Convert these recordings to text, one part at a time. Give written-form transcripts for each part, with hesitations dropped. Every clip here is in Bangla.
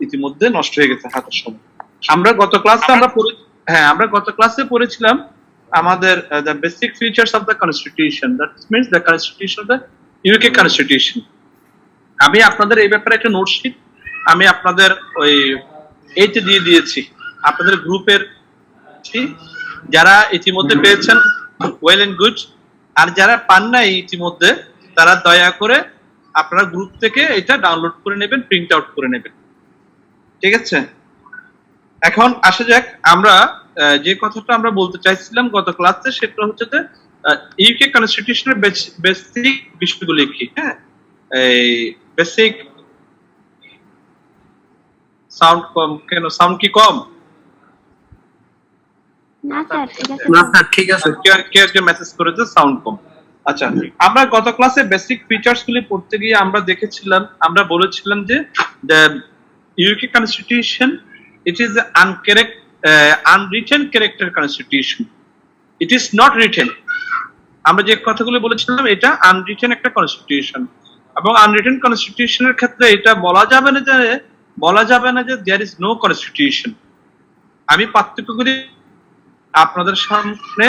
ইতিমধ্যে নষ্ট হয়ে গেছে হাতের সময়। আমরা গত ক্লাসে পড়েছিলাম আমাদের the basic features of the constitution, that means the constitution of the UK constitution. আমি আপনাদের এই ব্যাপারে একটা নোটশিট আমি আপনাদের ওই এইতে দিয়ে দিয়েছি আপনাদের গ্রুপের, যারা ইতিমধ্যে পেয়েছেন ওয়েল এন্ড গুড, আর যারা পান নাই ইতিমধ্যে তারা দয়া করে আপনারা গ্রুপ থেকে এটা ডাউনলোড করে নেবেন, প্রিন্ট আউট করে নেবেন, ঠিক আছে? এখন আসা যাক আমরা যে কথাটা আমরা বলতে চাইছিলাম গত ক্লাসে, সেটা হচ্ছে যে ইউকে কনস্টিটিউশনের বেসিক বিষয়গুলি কি। হ্যাঁ, এই বেসিক সাউন্ড কম কেন? সাউন্ড কি কম? না স্যার ঠিক আছে। না স্যার ঠিক আছে। কে মেসেজ করেছে সাউন্ড কম? আচ্ছা, আমরা গত ক্লাসে বেসিক ফিচার্স গুলি পড়তে গিয়ে আমরা দেখেছিলাম, আমরা বলেছিলাম যে the UK constitution it is an unwritten character constitution, it is not written. আমরা যে কথাগুলো বলেছিলাম এটা আনরিটেন একটা কনস্টিটিউশন, এবং আনরিটেন কনস্টিটিউশনের ক্ষেত্রে এটা বলা যাবে না যে দেয়ার ইজ নো কনস্টিটিউশন। আমি পার্থক্যগুলি আপনাদের সামনে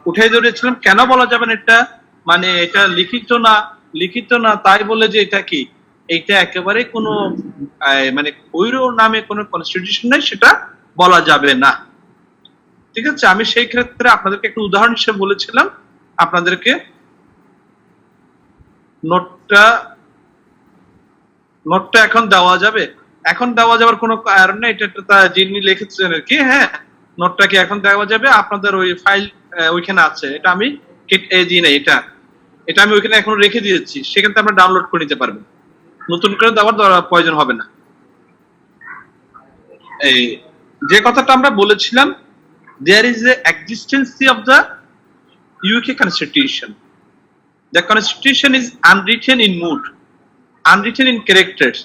উঠে ধরেছিলাম। কেন বলা যাবে না এটা? মানে এটা লিখিত না তাই বলে যে এটা কি, এটা একেবারে কোনো মানে ওইরো নামে কোনো কনস্টিটিউশন নাই, সেটা বলা যাবে না, ঠিক আছে? আমি সেই ক্ষেত্রে আপনাদেরকে একটা উদাহরণ হিসেবে বলেছিলাম আপনাদেরকে নোটটা এখন দেওয়া যাবে? এখন দেওয়া যাওয়ার কোনো কারণ নেই, এটা যিনি লিখেছেন আর কি। হ্যাঁ, নোটটা কি এখন দেওয়া যাবে? আপনাদের ওই ফাইল ওইখানে আছে, এটা আমি এটা আমি ওইখানে এখন রেখে দিয়েছি, সেখান থেকে আমরা ডাউনলোড করে নিতে পারবেন, নতুন করে দেওয়ার প্রয়োজন হবে না। এই যে কথাটা আমরা বলেছিলাম, there is a existence of the UK constitution. The constitution is unwritten in mood, unwritten in characters.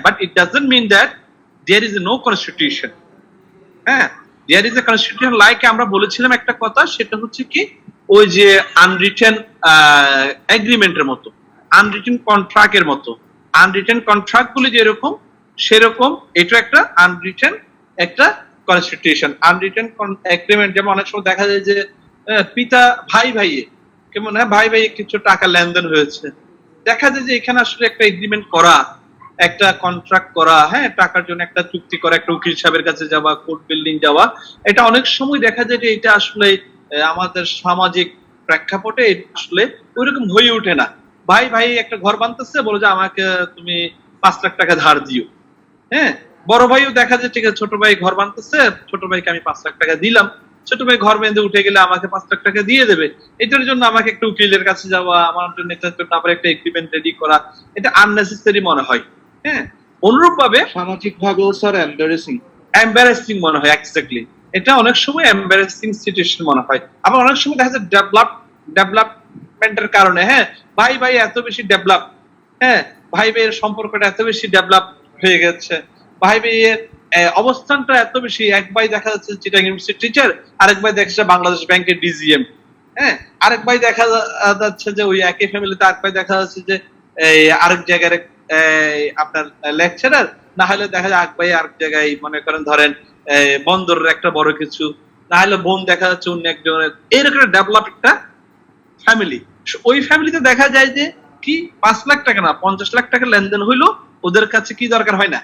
But it doesn't mean that there is no constitution. There is a constitution, like আমরা বলেছিলাম একটা কথা, সেটা হচ্ছে কি ওই যে আনরিটেন এগ্রিমেন্টের মতো, আনরিটেন কন্ট্রাক্টের মতো। আনরিটেন কন্ট্রাক্ট গুলি যেরকম সেরকম এটা একটা আনরিটেন একটা কনস্টিটিউশন। আনরিটেন এগ্রিমেন্ট যেমন অনেক সময় দেখা যায় যে পিতা ভাইয়ে কেমন, ভাই কিছু টাকা লেনদেন হয়েছে, দেখা যায় যে এখানে আসলে একটা এগ্রিমেন্ট করা, একটা কন্ট্রাক্ট করা, টাকার জন্য একটা চুক্তি করা, একটা উকিল সাহেবের কাছে যাওয়া, কোর্ট বিল্ডিং যাওয়া, এটা অনেক সময় দেখা যায় যে এটা আসলে আমাদের সামাজিক প্রেক্ষাপটে আসলে ওইরকম হয়ে ওঠে না। ভাই একটা ঘর বানতেছে, বলে যে আমাকে তুমি 5 লাখ টাকা ধার দিও। বড় ভাইও দেখা যায় ঠিক আছে, ছোট ভাই ঘর বানতেছে, ছোট ভাইকে আমি 5 লাখ টাকা দিলাম, ছোট ভাই ঘর বেঁধে উঠে গেলে আমাকে 5 লাখ টাকা দিয়ে দেবে, এটার জন্য আমাকে একটা উকিলের কাছে যাওয়া, আমার জন্য আবার একটা এগ্রিমেন্ট রেডি করা, এটা আননেসেসারি মনে হয়। অনুরূপ ভাবে সামাজিক ভাবেও স্যার এম্বারেসিং মনে হয়। এক্স্যাক্টলি, এটা অনেক সময় এম্বারেসিং সিচুয়েশন মনে হয়। আবার অনেক সময় দেখা যায় ডেভেলপমেন্টের কারণে ভাই এত বেশি ডেভেলপ, ভাইয়ের সম্পর্কটা এত বেশি ডেভেলপ হয়ে গেছে, ভাইয়ের অবস্থানটা এত বেশি, এক ভাই দেখা যাচ্ছে চিটাগাং ইউনিভার্সিটি টিচার, আরেক ভাই দেখা যাচ্ছে বাংলাদেশ ব্যাংকের ডিজিএম, আরেক ভাই দেখা যাচ্ছে যে ওই একই ফ্যামিলিতে আরেক ভাই দেখা যাচ্ছে যে আরেক জায়গায় আপনার লেকচারার, না হলে দেখা যায় এক ভাই আরেক জায়গায় মনে করেন ধরেন বন্দরের একটা বড় কিছু, না হলে বোন দেখা যাচ্ছে অন্য একজনের, এরকম ডেভেলপ একটা ফ্যামিলি। ওই ফ্যামিলিতে দেখা যায় যে কি 5 লাখ টাকা না 50 লাখ টাকা লেনদেন হইলো, ওদের কাছে কি দরকার হয় না,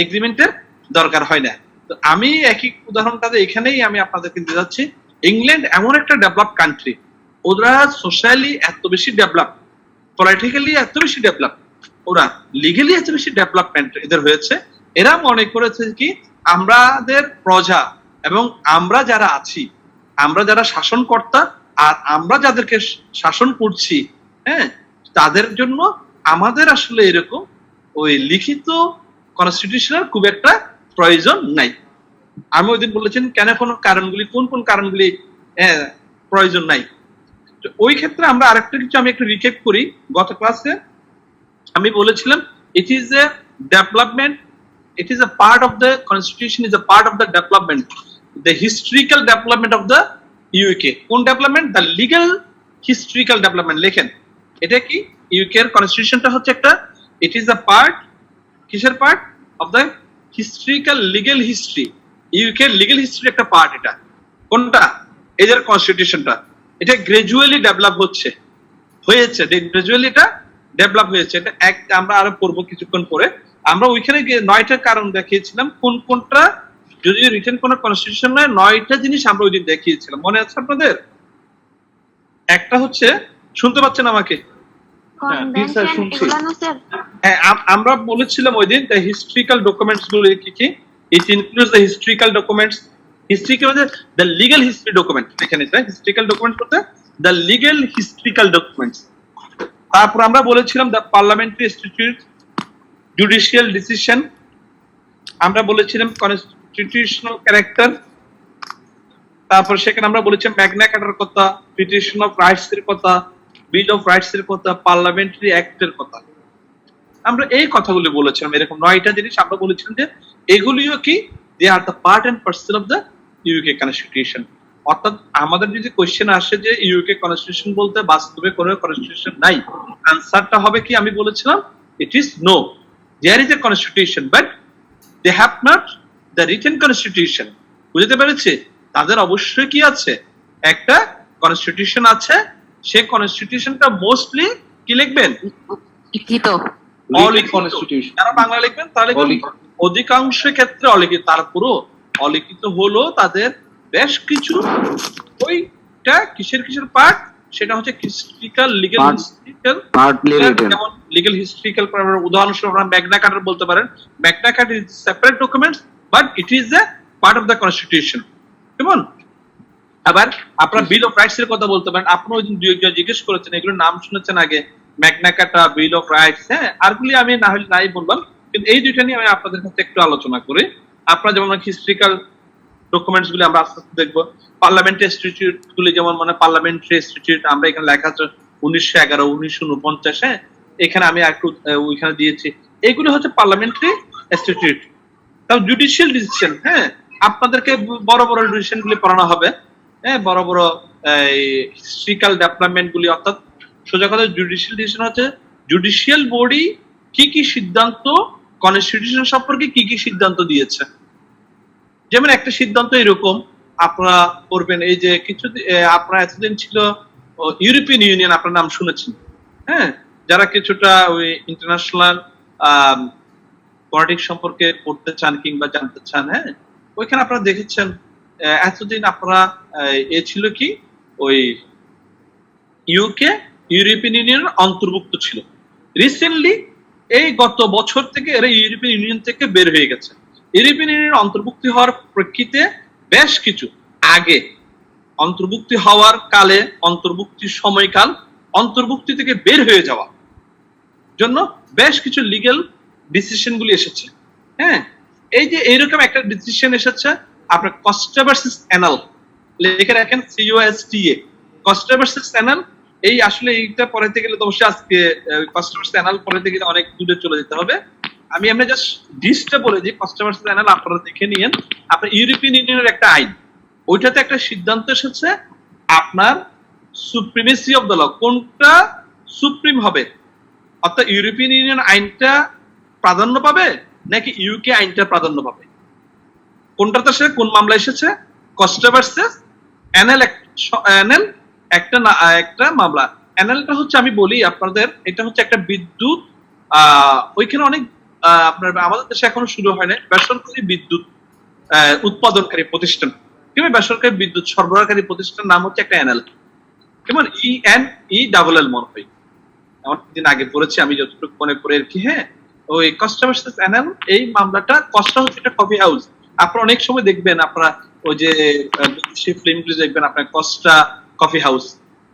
এগ্রিমেন্টের দরকার হয় না। তো আমি একই উদাহরণটাতে এখানেই আমি আপনাদেরকে দিতে যাচ্ছি। ইংল্যান্ড এমন একটা ডেভেলপ কান্ট্রি, ওরা সোশ্যালি এত বেশি ডেভেলপ, পলিটিক্যালি এত বেশি ডেভেলপ, ওরা লিগালি এত বেশি ডেভেলপমেন্ট এদের হয়েছে। এরা মনে করেছে কি আমাদের প্রজা এবং আমরা যারা আছি, আমরা যারা শাসনকর্তা আর আমরা যাদেরকে শাসন করছি, তাদের জন্য আমাদের আসলে এরকম ওই লিখিত কনস্টিটিউশনের খুব একটা প্রয়োজন নাই। আমি ওই দিন বলেছেন কেন কোন কারণগুলি প্রয়োজন নাই। তো ওই ক্ষেত্রে আমরা আরেকটা কিছু আমি একটু রিক্যাপ করি। গত ক্লাসে আমি বলেছিলাম it is a development, it is a part of the constitution, is a part of the development, the historical development of the UK. কোন development? the legal historical development। লেখেন এটা কি, UK এর কনস্টিটিউশনটা হচ্ছে একটা, it is a part, কিসের part? of the historical legal history, UK legal হিস্ট্রির একটা পার্ট এটা। কোনটা? এদের কনস্টিটিউশনটা। এটা গ্রাজুয়ালি ডেভেলপ হয়েছে, গ্রাজুয়ালি এটা ডেভেলপ হয়েছে। এটা আমরা আরো পড়বো কিছুক্ষণ পরে। আমরা ওইখানে গিয়ে 9টা কারণ দেখিয়েছিলাম, কোন কোনটা যদি রিটেন কোন কনস্টিটিউশন নয়, 9টা জিনিস আমরা ওই দিন দেখিয়েছিলাম, মনে আছে আপনাদের? একটা হচ্ছে, শুনতে পাচ্ছেন আমাকে? হ্যাঁ, আমরা বলেছিলাম ওই দিন দ্য হিস্ট্রিক্যাল ডকুমেন্টস গুলো কি কি। It includes the historical documents. Historical মানে দ্য লিগ্যাল হিস্ট্রি ডকুমেন্ট, এখানে হিস্ট্রিক্যাল ডকুমেন্ট বলতে দ্য লিগ্যাল হিস্ট্রিক্যাল ডকুমেন্টস। তারপর আমরা বলেছিলাম the parliamentary institute, judicial decision, আমরা বলেছিলাম কনস্টিটিউশনাল ক্যারেক্টার, তারপর সেখানে আমরা বলেছিলাম ম্যাগনা কার্টার কথা, পিটিশন অফ রাইটস এর কথা, বিল অফ রাইটস এর কথা, পার্লামেন্টারি অ্যাক্ট এর কথা। আমরা এই কথাগুলো বলেছিলাম, এরকম 9টা জিনিস আমরা বলেছিলাম যে এগুলিও কি, they are the part and parcel of the UK constitution. অর্থাৎ আমাদের যদি কোশ্চেন আসে যে ইউকে কনস্টিটিউশন বলতে বাস্তবে কোনো কনস্টিটিউশন নাই, আনসারটা হবে কি, আমি বলেছিলাম it is no, there is a constitution but they have not the written constitution. বুঝতে পেরেছি? তাদের অবশ্যই কি আছে, একটা কনস্টিটিউশন আছে। সেই কনস্টিটিউশনটা মোস্টলি কি লিখবেন, লিখিত, কনস্টিটিউশন। যারা বাংলা লিখবেন তাহলে অধিকাংশ ক্ষেত্রে অলিখিত। তারপরও অলিখিত হলো তাদের বেশ কিছু, ওইটা কিসের কিসের পার্ট, সেটা হচ্ছে হিস্ট্রিক্যাল লিগ্যাল হিস্ট্রিক্যাল, যেমন লিগ্যাল হিস্ট্রিক্যাল। উদাহরণস্বরূপ আপনারা ম্যাগনা কার্টা বলতে পারেন। Magna কার্টা is separate documents but it is A part of the constitution. কেমন? আবার আপনারা বিল অফ রাইটস এর কথা বলতে পারেন। আপনি ওই দিন জিজ্ঞেস করেছেন, এগুলোর নাম শুনেছেন আগে, ম্যাগনা কার্টা, বিল অফ রাইটস। হ্যাঁ, আরগুলি আমি না হলে নাই বললাম, কিন্তু এই দুইটা নিয়ে আমি আপনাদের কাছে একটু আলোচনা করি। আপনারা যেমন হিস্ট্রিক্যাল ডকুমেন্টস গুলি আমরা আস্তে আস্তে দেখবো। পার্লামেন্টারি ইনস্টিটিউট গুলি, যেমন মানে পার্লামেন্টারি ইনস্টিটিউট, আমরা এখানে লেখা আছে 1911, 1949। হ্যাঁ, এখানে আমি একটু ওইখানে দিয়েছি। এইগুলো হচ্ছে পার্লামেন্টারি ইনস্টিটিউট। তাও জুডিশিয়াল ডিসিশন, হ্যাঁ, আপনাদেরকে বড় বড় ডিসিশন গুলি পড়ানো হবে। হ্যাঁ, বড় বড় হিস্ট্রিক্যাল ডেভেলপমেন্ট গুলি, অর্থাৎ সোজা কথা জুডিশিয়াল ডিসিশন হচ্ছে জুডিশিয়াল বডি কি কি সিদ্ধান্ত কনস্টিটিউশন সম্পর্কে কি কি সিদ্ধান্ত দিয়েছে। যেমন একটা সিদ্ধান্ত এরকম আপনারা করবেন, এই যে কিছু আপনারা এতদিন ছিল ইউরোপিয়ান ইউনিয়ন, আপনার নাম শুনেছেন। হ্যাঁ, যারা কিছুটা ওই ইন্টারন্যাশনাল পলিটিক্স সম্পর্কে পড়তে চান কিংবা জানতে চান, হ্যাঁ, ওইখানে আপনারা দেখেছেন এতদিন আপনারা এ ছিল কি, ওই ইউকে ইউরোপিয়ান ইউনিয়নের অন্তর্ভুক্ত ছিল। রিসেন্টলি এই গত বছর থেকে এরা ইউরোপিয়ান ইউনিয়ন থেকে বের হয়ে গেছে। ইউরোপিয়ান ইউনিয়ন অন্তর্ভুক্তি হওয়ার প্রেক্ষিতে বেশ কিছু আগে অন্তর্ভুক্তি হওয়ার কালে, অন্তর্ভুক্তির সময়কাল, অন্তর্ভুক্তি থেকে বের হয়ে যাওয়া জন্য বেশ কিছু লিগ্যাল ডিসিশন গুলি এসেছে। হ্যাঁ, এই যে এইরকম একটা ডিসিশন এসেছে আপনার কস্টা ভার্সেস অ্যানাল, লিখে রাখেন COSTA, কস্টা ভার্সেস অ্যানাল। এই আসলে এইটা পড়াতে গেলে তো অবশ্যই আজকে কস্টা ভার্সেস অ্যানাল পড়াতে গেলে অনেক দূরে চলে যেতে হবে। আমি এমনি জাস্ট ডিসটা বলে দিই, কস্টা ভার্সেস অ্যানাল আপনারা দেখে নিয়েন। আপনার ইউরোপিয়ান ইউনিয়নের একটা আইন, ওইটাতে একটা সিদ্ধান্ত এসেছে আপনার সুপ্রিমেসি অফ দ্য ল, কোনটা সুপ্রিম হবে, অর্থাৎ ইউরোপিয়ান ইউনিয়ন আইনটা প্রাধান্য পাবে নাকি ইউকে আইনটা প্রাধান্য পাবে। কোনটাতে সে কোন মামলা এসেছে, কস্টা ভার্সেস অ্যানাল একটা মামলা। অ্যানালটা হচ্ছে, আমি বলি আপনাদের, এটা হচ্ছে একটা বিদ্যুৎ, ওইখানে অনেক আপনার আমাদের দেশে এখনো শুরু হয় না, বেসরকারি বিদ্যুৎ উৎপাদনকারী প্রতিষ্ঠান কিংবা বেসরকারি বিদ্যুৎ সরবরাহকারী প্রতিষ্ঠান নাম হচ্ছে একটা অ্যানাল। কেমন? ENELL মনে হয়, অনেকদিন আগে পড়েছি আমি যতটুকু মনে পড়ে আর কি। হ্যাঁ, ওই কস্টা ভার্সেস অ্যানাল, এই মামলাটা, কস্টা হচ্ছে একটা কফি হাউস। আপনারা অনেক সময় দেখবেন, আপনারা ওই যে ফিল্মগুলো দেখবেন, আপনার কস্টা কফি হাউস,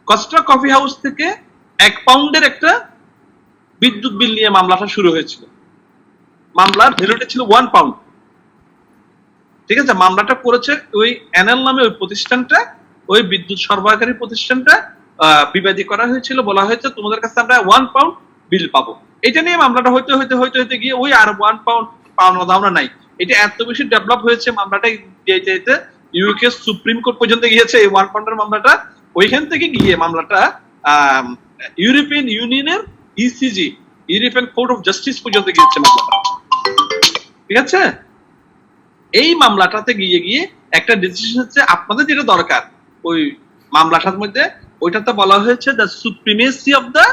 কস্টা কফি হাউস থেকে 1 পাউন্ডের একটা বিদ্যুৎ বিল নিয়ে মামলাটা শুরু হয়েছিল। মামলার ভ্যালুটা ছিল 1 পাউন্ড। ঠিক আছে, মামলাটা করেছে ওই অ্যানাল নামে ওই প্রতিষ্ঠানটা, ওই বিদ্যুৎ সরবরাহকারী প্রতিষ্ঠানটা। বিবাদী করা হয়েছিল, বলা হয়েছে তোমাদের কাছে আমরা 1 পাউন্ড বিল পাবো। এটা নিয়ে মামলাটা হইতে হইতে হইতে হইতে গিয়ে ওই আর 1 পাউন্ড পাওনা দাওনা নাই, এটা এত বেশি ডেভেলপ হয়েছে মামলাটা, যেতে ইউকে সুপ্রিম কোর্ট পর্যন্ত গিয়েছে এই 1 পাউন্ডের মামলাটা। ওইখান থেকে গিয়ে মামলাটা ইউরোপিয়ান ইউনিয়নের ECJ, European court of justice পর্যন্ত গিয়েছে মামলাটা। ঠিক আছে, এই মামলাটাতে গিয়ে একটা ডিসিশন হচ্ছে আপনাদের যেটা দরকার ওই মামলাটার মধ্যে ওইটাতে বলা হয়েছে the supremacy of the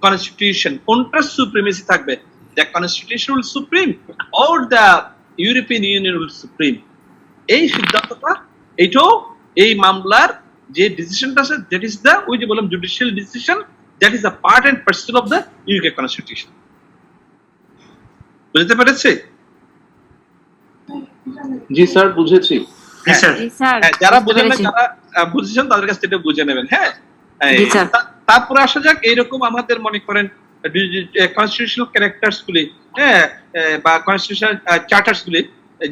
constitution, কোনটা সুপ্রিমেসি থাকবে, the constitution will supreme or the European union will supreme. এই সিদ্ধান্তটা এটাও এই মামলার যে ডিসিশনটা আছে দ্যাট ইজ দ্য ওই যে বললাম judicial decision, that is the part and parcel of the UK constitution. বুঝতে পেরেছে? জি স্যার, বুঝেছি। যারা বুঝেন না, যারা বুঝেছেন তাদের কাছ থেকে বুঝে নেবেন। হ্যাঁ, তারপরে আসা যাক এইরকম আমাদের মনে করেন কনস্টিটিউশনাল ক্যারেক্টার্স গুলি, হ্যাঁ, বা কনস্টিটিউশনাল চার্টার্স গুলি,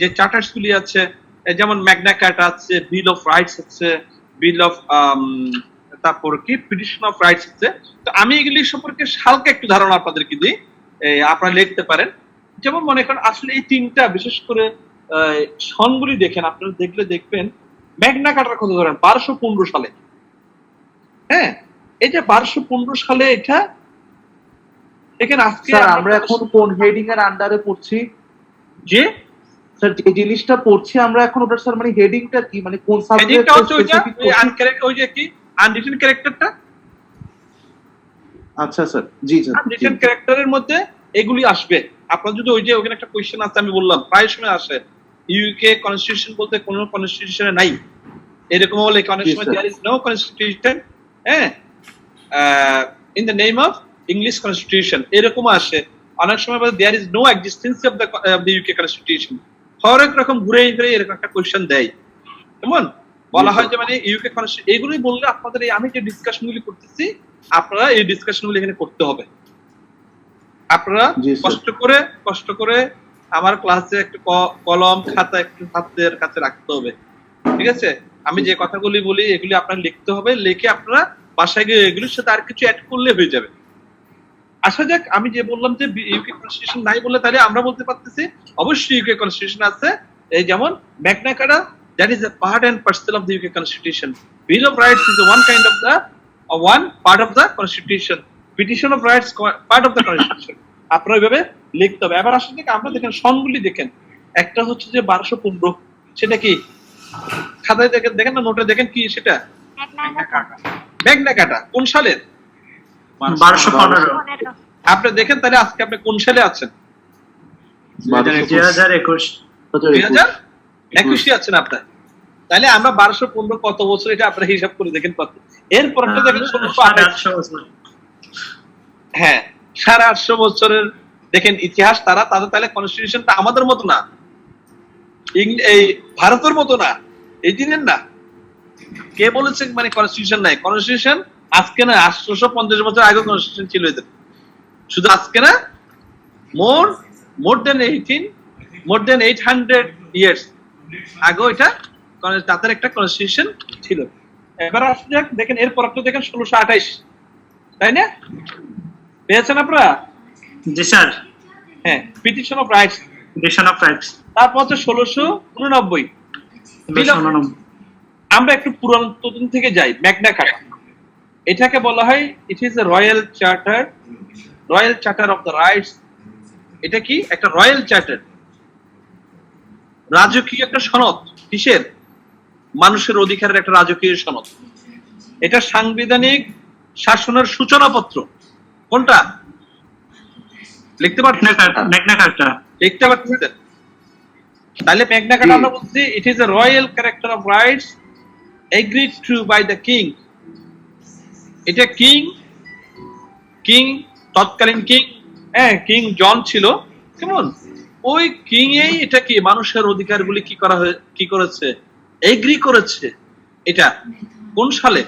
যে চার্টার্স গুলি আছে যেমন ম্যাগনা কার্টা আছে, বিল অফ রাইটস আছে, বিল অফ তারপর কি পিটিশন অফ রাইটস আছে। তো আমি এগুলি সম্পর্কে হালকা একটু ধারণা আপনাদেরকে দিই, আপনারা লিখতে পারেন। যেমন মনে করেন আসলে এই তিনটা বিশেষ করে সনগুলি দেখেন, আপনারা দেখলে দেখবেন ম্যাগনা কার্টার কথা ধরেন 1215 সালে। হ্যাঁ, এই যে 1215 সালে এটা এখানে আজকে আমরা এখন কোন হেডিং এর আন্ডারে পড়ছি? যে স্যার যে জিনিসটা পড়ছি আমরা এখন, ওটা স্যার মানে হেডিংটা কি, মানে কোন সাবজেক্ট? হেডিংটা হচ্ছে ওই যে কি আনরিটেন ক্যারেক্টারটা। আচ্ছা স্যার, জি স্যার। আনরিটেন ক্যারেক্টারের মধ্যে এগুলি আসবে। আপনার যদি ওই যে ওখানে একটা কোশ্চেন আছে, আমি বললাম প্রায় সময় আসে ইউকে কনস্টিটিউশন বলতে কোন কনস্টিটিউশনে নাই, এরকম হলে অনেক সময় দেয়ার ইজ নো কনস্টিটিউশন, হ্যাঁ, in the name of English constitution, এরকম আসে অনেক সময়। There is no existence of the UK constitution, হরেক রকম ঘুরে ফিরে এরকম একটা কোশ্চেন দেয়। যেমন বলা হয় যে মানে ইউকে কনস্টিটিউশন, এগুলি বললে আপনাদের এই আমি যে ডিসকাশন গুলি করতেছি আপনারা এই ডিসকাশন গুলি এখানে করতে হবে। আপনারা কষ্ট করে আমার ক্লাসে একটু কলম খাতা একটু হাতের কাছে রাখতে হবে, ঠিক আছে? আমি যে কথাগুলি বলি এগুলি আপনার লিখতে হবে, লিখে আপনারা বাসায় গিয়ে এগুলির সাথে আর কিছু অ্যাড করলে হয়ে যাবে। আসা যাক, আমি যে বললাম যে ইউকে কনস্টিটিউশন নাই বলে তাহলে আমরা বলতে পারতেছি অবশ্যই ইউকে কনস্টিটিউশন আছে। এই যেমন Magna কার্টা, that is a part and parcel of the UK constitution. Bill of rights is one kind of the one part of the constitution. Petition of rights part of the constitution. আপনারা এইভাবে লিখতে হবে। এবার আসলে আমরা দেখেন সনগুলি দেখেন, একটা হচ্ছে যে 1215, সেটা কি খাতায় দেখেন না, নোটে দেখেন কি সেটা ম্যাগনা কার্টা কোন সালের? 1215। আপনি দেখেন তাহলে আজকে আপনি কোন সালে আছেন? 2021 আছেন আপনার। তাহলে আমরা 1215 কত বছর, এটা আপনারা হিসাব করে দেখেন কত। এরপর একটা দেখেন 1628, হ্যাঁ 850 বছরের দেখেন ইতিহাস তাদের। তাহলে কনস্টিটিউশনটা আমাদের মতো না, এই ভারতের মতো না, এই দিনের না। কে বলেছে মানে কনস্টিটিউশন নাই? কনস্টিটিউশন আজকে না, 850 বছর আগে কনস্টিটিউশন ছিল এদের। শুধু আজকে না, মোর দেন 800 ইয়ার্স আগে এটা তাদের একটা কনস্টিটিউশন ছিল। এবার আসলে দেখেন এরপর আপনি দেখেন 1628, তাই না? পেয়েছেন আপনারা? জি স্যার। হ্যাঁ, পিটিশন অফ রাইটস, তারপর হচ্ছে 1689। আমরা একটু পুরানো থেকে যাই, ম্যাগনা কার্টা, এটাকে বলা হয় ইট is a royal charter of the rights. এটা কি একটা রয়্যাল চার্টার, রাজকীয় একটা সনদ। কিসের? মানুষের অধিকারের একটা রাজকীয় সনদ। এটা সাংবিধানিক শাসনের সূচনাপত্র। কোনটা লিখতে পারছেন? ম্যাগনা কার্টা লিখতে পারছেন? তাহলে ম্যাগনা কার্টা আমরা বলছি it is a royal character of rights agreed to by the king. এটা কিং তৎকালীন কিং, হ্যাঁ, কিং জন ছিল, কেমন ওই কিং এই এটা কি মানুষের অধিকারগুলি কি করেছে, এগ্রি করেছে। এটা কোন সালে?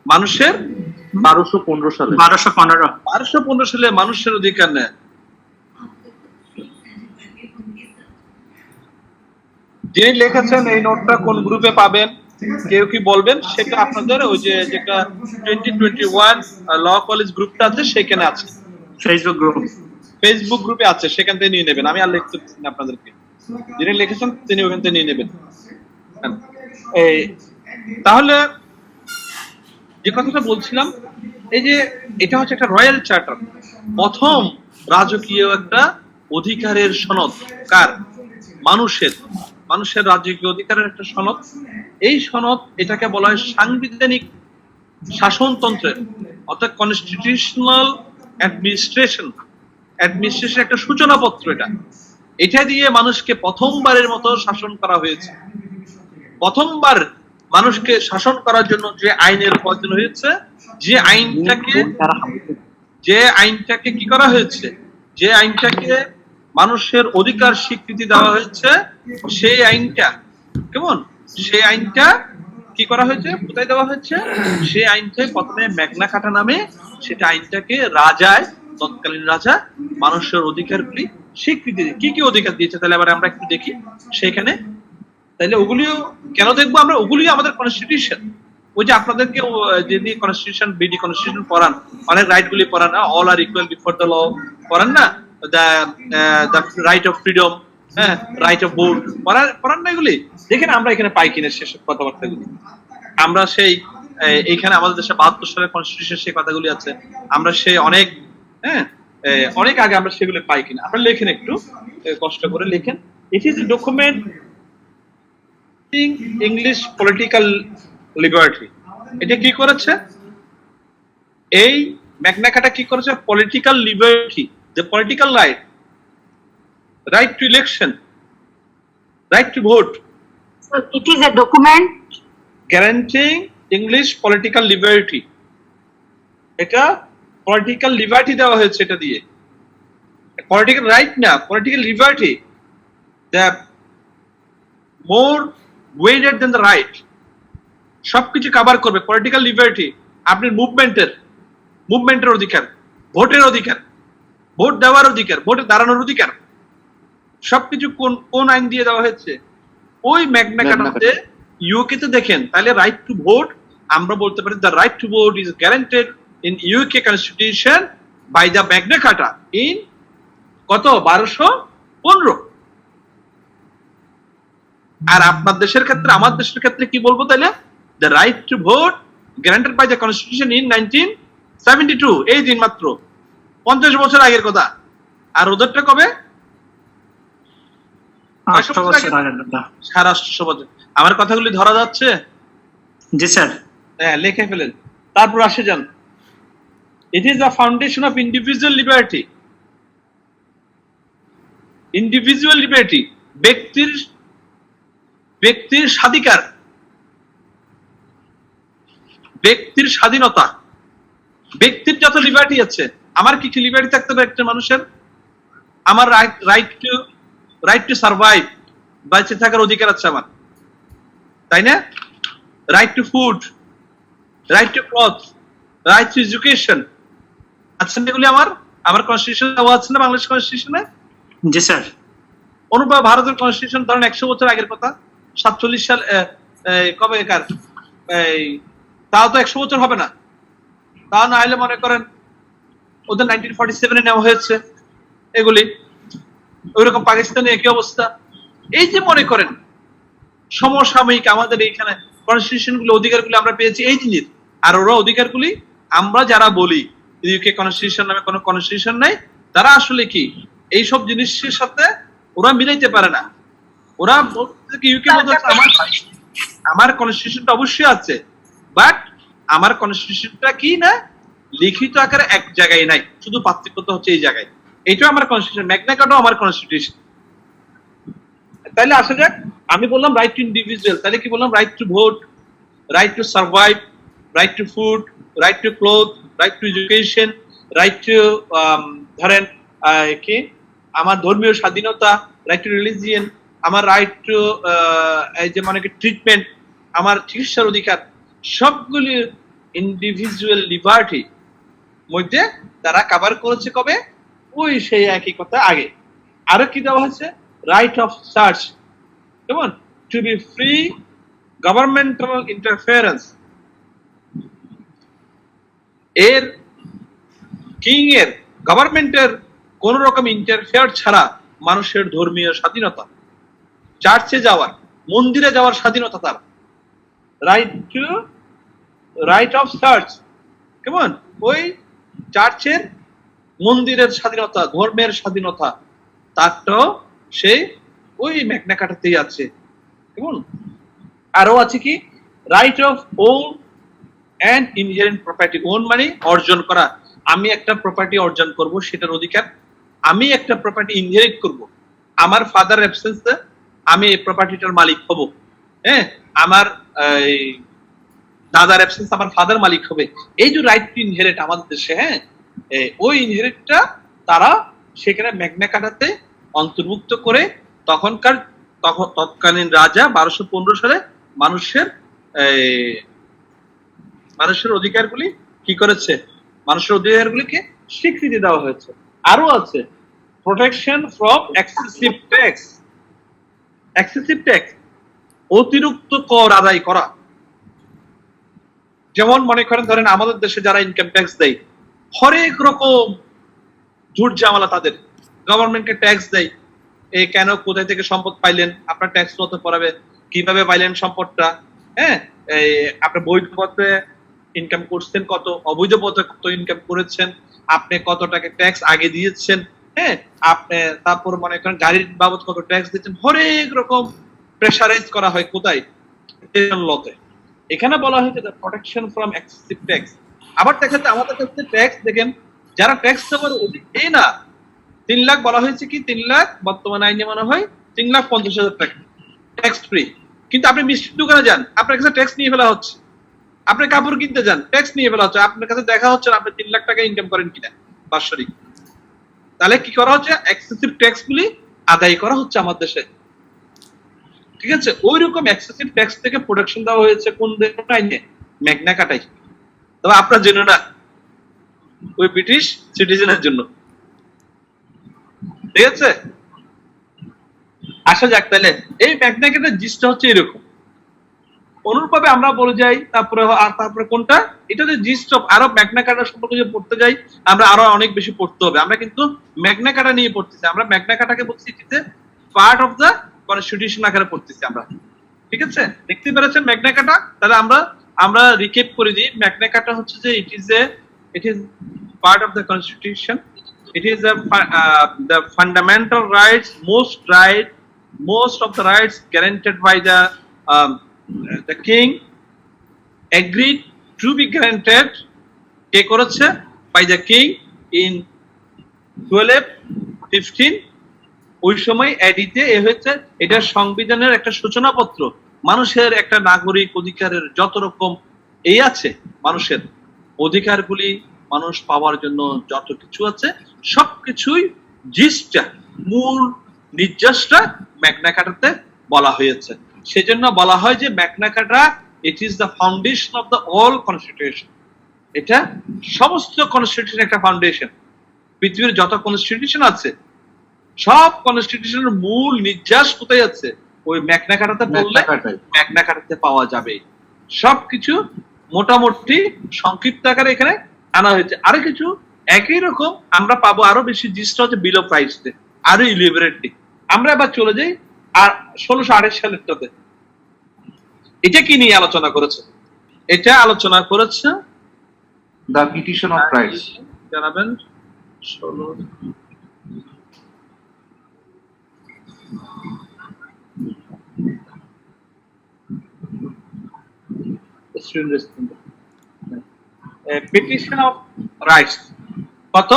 মানুষের 1215 সালে। 1215 সালে মানুষের অধিকার নেয়। যিনি লিখেছেন এই নোটটা কোন গ্রুপে পাবেন কেউ কি বলবেন? সেটা আপনাদের ওই যে যেটা 2021 ল কলেজ গ্রুপটা আছে সেখানে আছে, ফেসবুক গ্রুপে আছে, সেখান থেকে নিয়ে নেবেন। আমি আর লিখতে পারছি না আপনাদেরকে, যিনি লিখেছেন তিনি ওখান থেকে নিয়ে নেবেন। এই তাহলে যে কথাটা বলছিলাম, এই যে এটা হচ্ছে একটা রয়্যাল চার্টার, প্রথম রাজকীয় একটা অধিকারের সনদ। কার? মানুষের। মানুষের রাজকীয় অধিকারের একটা সনদ। এই সনদ এটাকে বলা হয় সাংবিধানিক শাসনতন্ত্রের, অর্থাৎ কনস্টিটিউশনাল অ্যাডমিনিস্ট্রেশন একটা সূচনাপত্র। এটা দিয়ে মানুষকে প্রথমবারের মতো শাসন করা হয়েছে। প্রথমবার মানুষকে শাসন করার জন্য যে আইনের প্রয়োজন হয়েছে, যে আইনটাকে কি করা হয়েছে, যে আইনটাকে মানুষের অধিকার স্বীকৃতি দেওয়া হয়েছে, সেই আইনটা সেই আইনটা কি করা হয়েছে, কোথায় দেওয়া হয়েছে? সেই আইনটা প্রথমে ম্যাগনা কার্টা নামে, সেটা আইনটাকে তৎকালীন রাজা মানুষের অধিকারগুলি স্বীকৃতি দিয়ে কি কি অধিকার দিয়েছে, তাহলে আবার আমরা একটু দেখি সেখানে। তাহলে ওগুলিও কেন দেখবো আমরা? ওগুলি আমাদের কনস্টিটিউশন। ওই যে আপনাদেরকে যদি কনস্টিটিউশন, বিডি কনস্টিটিউশন পড়ান, অনেক রাইট গুলি পড়ান, all are equal before the law পড়ান না, দ্য রাইট অফ ফ্রিডম, হ্যাঁ, রাইট অফ ভোট পড়ান না, এগুলি দেখেন আমরা এখানে পাই কিনা সেসব কথাবার্তাগুলি। আমরা সেই এইখানে আমাদের দেশে 72 সালের কনস্টিটিউশন সেই কথাগুলি আছে, আমরা সেই অনেক অনেক আগে আমরা সেগুলো পাই কিনা। আপনারা লেখেন, একটু কষ্ট করে লেখেন। It is A document English political liberty. এটা কি করেছে? এই ম্যাগনা কার্টা কি করেছে? Political liberty, the political right two election, right to vote. So it is a document guaranteeing English political liberty. এটা পলিটিক্যাল লিবার্টি দেওয়া হয়েছে এটা দিয়ে, পলিটিক্যাল রাইট না, political liberty, the more weighted then the right. সবকিছু কভার করবে পলিটিক্যাল লিবার্টি। আপনি মুভমেন্টের অধিকার, ভোটের অধিকার, ভোট দেওয়ার অধিকার, ভোটে দাঁড়ানোর অধিকার, সবকিছু কোন আইন দিয়ে দেওয়া হয়েছে? ওই ম্যাগনা কার্টাতে। ইউকে তে দেখেন, তাহলে রাইট টু ভোট আমরা বলতে পারি the right to vote is guaranteed in UK constitution by the Magna Carta in কত 1215। আর আপনার দেশের ক্ষেত্রে, আমার দেশের ক্ষেত্রে কি বলবো তাহলে? The right to vote guaranteed by the constitution in 1972। এই দিন মাত্র 50 বছর আগের কথা। আর ওদেরটা কবে? 800 বছর আগের কথা। 850 বছর। আমার কথাগুলি ধরা যাচ্ছে? জি স্যার। হ্যাঁ, লিখে ফেলেন। তারপর আসে যান, ইট is the foundation of individual liberty. Individual liberty, ব্যক্তির স্বাধিকার, ব্যক্তির স্বাধীনতা, ব্যক্তির যত লিবার্টি আছে। আমার কি কি লিবার্টি থাকতে হবে একটা মানুষের? আমার রাইট টু সার্ভাইভ, বেঁচে থাকার অধিকার আছে আমার, তাই না? Right to food, right two cloth, right two education. আচ্ছা, এগুলি আমার কনস্টিটিউশন দেওয়া আছে না বাংলাদেশ কনস্টিটিউশনে? জি স্যার। অনুভব ভারতের কনস্টিটিউশন ধরেন 100 বছর আগের কথা, 47 সাল কবে কার, তাও তো 100 বছর হবে না। তা না হলে মনে করেন ওদের 1947 নেওয়া হয়েছে এগুলি। ওইরকম পাকিস্তানে একই অবস্থা। এই যে মনে করেন সমসাময়িক আমাদের এইখানে কনস্টিটিউশন গুলো, অধিকার গুলো আমরা পেয়েছি এই জিনিস। আর ওরা অধিকার গুলি আমরা যারা বলি ইউকে কনস্টিটিউশন নামে কোনো কনস্টিটিউশন নাই, তারা আসলে কি এইসব জিনিসের সাথে ওরা মিলাইতে পারে না। ওরা বলতে কি ইউকে বলতে আমার কনস্টিটিউশনটা অবশ্যই আছে, বাট আমার কনস্টিটিউশনটা কি না, লিখিত আকারে এক জায়গায় নাই, শুধু পার্থক্যটা হচ্ছে এই জায়গায়। এইটাও আমার কনস্টিটিউশন, ম্যাগনা কার্টাও আমার কনস্টিটিউশন। তাহলে আসা যাক, আমি বললাম রাইট টু ইন্ডিভিজুয়াল, তাহলে কি বললাম? Right to vote, right to survive, right to food, right two cloth, right two education, right two ধরেন কি আমার ধর্মীয় স্বাধীনতা, রাইট টু রিলিজিয়ন, আমার রাইট টু এই যে মানে ট্রিটমেন্ট, আমার চিকিৎসার অধিকার, সবগুলি ইন্ডিভিজুয়াল লিবার্টি মধ্যে তারা কভার করেছে। কবে? ওই সেই একই কথা আগে। আরো কি দেওয়া হয়েছে? রাইট অফ সার্চ, কেমন? To be free governmental interference. এর কিং এর, গভর্নমেন্টের কোন রকম ইন্টারফেয়ার ছাড়া মানুষের ধর্মীয় স্বাধীনতা, চার্চে যাওয়ার, মন্দিরে যাওয়ার স্বাধীনতা তার। রাইট অফ সার্চ, কেমন? ওই চার্চের, মন্দিরের স্বাধীনতা, ধর্মের স্বাধীনতা, তারটাও সেই ওই ম্যাগনা কার্টাতেই আছে। কেমন? আরো আছে কি right of own and inherent property. Own মানে অর্জন করা, আমি একটা প্রপার্টি অর্জন করব সেটার অধিকার। আমি একটা প্রপার্টি ইনহেরিট করব, আমার ফাদার অ্যাবসেন্সে আমি এই প্রপার্টিটার মালিক হব। হ্যাঁ, আমার দাদার অ্যাবসেন্স আমার ফাদার মালিক হবে। এই যে রাইট টু ইনহেরিট আমাদের দেশে, হ্যাঁ, ওই ইনহেরিটটা তারা সেখানে ম্যাগনা কার্টাতে অন্তর্ভুক্ত করে তৎকালীন রাজা 1215 সালে মানুষের মানুষের অধিকারগুলি কি করেছে, মানুষের অধিকারগুলিকে স্বীকৃতি দেওয়া হয়েছে। আরো আছে protection from excessive tax. Excessive tax অতিরিক্ত কর আদায় করা। যেমন মনে করেন, ধরেন আমাদের দেশে যারা ইনকাম ট্যাক্স দেয়, হরেক রকম ঝুট ঝামেলা, তাদের গভর্নমেন্টকে ট্যাক্স দেয়। কেন, কোথায় থেকে সম্পদ পাইলেন, আপনার ট্যাক্স কত পড়াবে, কিভাবে পাইলেন সম্পদটা, হ্যাঁ, আপনি বৈধ পথে ইনকাম করছেন কত, অবৈধ পথে কত ইনকাম করেছেন, আপনি কত টাকা ট্যাক্স আগে দিয়েছেন, হ্যাঁ, আপনি তারপর মনে করেন গাড়ির বাবদ কত ট্যাক্স দিচ্ছেন, হরেক রকম প্রেসারাইজ করা হয় কোথায়, লতে। এখানে বলা হয়েছে প্রোটেকশন ফ্রম এক্সেসিভ ট্যাক্স। আবার দেখা যাচ্ছে আমাদের কাছে ট্যাক্স দেখেন, যারা ট্যাক্স দেওয়ার অধিক না, 3 লাখ বলা হয়েছে কি, 3 লাখ বর্তমান আইনে মনে হয় 3,50,000 টাকা ট্যাক্স ফ্রি। কিন্তু আপনি মিষ্টির দোকানে যান, আপনার কাছে ট্যাক্স নিয়ে ফেলা হচ্ছে। আপনি কাপড় কিনতে যান, ট্যাক্স নিয়ে ফেলা হচ্ছে। আপনার কাছে দেখা হচ্ছে আপনি 3 লাখ টাকা ইনকাম করেন কিনা বাৎসরিক। তাহলে কি করা হচ্ছে, এক্সেসিভ ট্যাক্স গুলি আদায় করা হচ্ছে আমাদের দেশে। ঠিক আছে, ওই রকম এক্সেসিভ ট্যাক্স থেকে প্রোটেকশন দেওয়া হয়েছে কোন আইনে, ম্যাগনা কার্টায়। তবে আপনার জন্য না, ওই ব্রিটিশ সিটিজেনের জন্য। ঠিক আছে, আসা যাক। তাহলে এই ম্যাগনা কার্টার জিনিসটা হচ্ছে এরকম। অনুরূপভাবে আমরা বলে যাই, তারপরে কোনটা, এটা যে জিস্ট অফ আরো ম্যাগনা কার্টা সম্পর্কে যে পড়তে যাই, আমরা আরো অনেক বেশি পড়তে হবে। আমরা কিন্তু ম্যাগনা কার্টা নিয়ে পড়তেছি, আমরা ম্যাগনা কার্টাকে বলছি ইট পার্ট অফ দ্য কনস্টিটিউশন আকারে পড়তেছি আমরা। ঠিক আছে, দেখতে পেরেছেন ম্যাগনা কার্টা? তাহলে আমরা রিকেপ করে দিই। ম্যাগনা কার্টা হচ্ছে যে it is part of the constitution. It is the fundamental rights, most of the rights guaranteed by the king, agreed to be granted কে করেছে, by the king in 1215। ওই সময় এডিতে হয়েছে, এটা সংবিধানের একটা সূচনাপত্র। মানুষের একটা নাগরিক অধিকারের যত রকম আছে, মানুষের অধিকারগুলি মানুষ পাওয়ার জন্য যত কিছু আছে, সবকিছুই জিসটা, মূল নির্যাসটা ম্যাগনা কার্টাতে বলা হয়েছে। সেজন্য বলা হয় যে Magna কার্টা it is the foundation of the all constitution. এটা সমস্ত কনস্টিটিউশন একটা ফাউন্ডেশন। পৃথিবীর যত কনস্টিটিউশন আছে, সব কনস্টিটিউশনের মূল নির্যাস কোথায় আছে, ওই ম্যাগনা কার্টাতে পড়লে ম্যাগনা কার্টাতে পাওয়া যাবে। সবকিছু মোটামুটি সংক্ষিপ্ত আকারে এখানে আনা হয়েছে। আরো কিছু একই রকম আমরা পাবো, আরো বেশি জিনিসটা হচ্ছে বিল অফ রাইটস, আরো ইলিবারেটলি। আমরা এবার চলে যাই আর 1628 সালেরটাতে। এটা কি নিয়ে আলোচনা করেছে? এটা আলোচনা করেছে দ্য পিটিশন অফ রাইটস। জানাবেন 16 পিটিশন অফ রাইটস কত,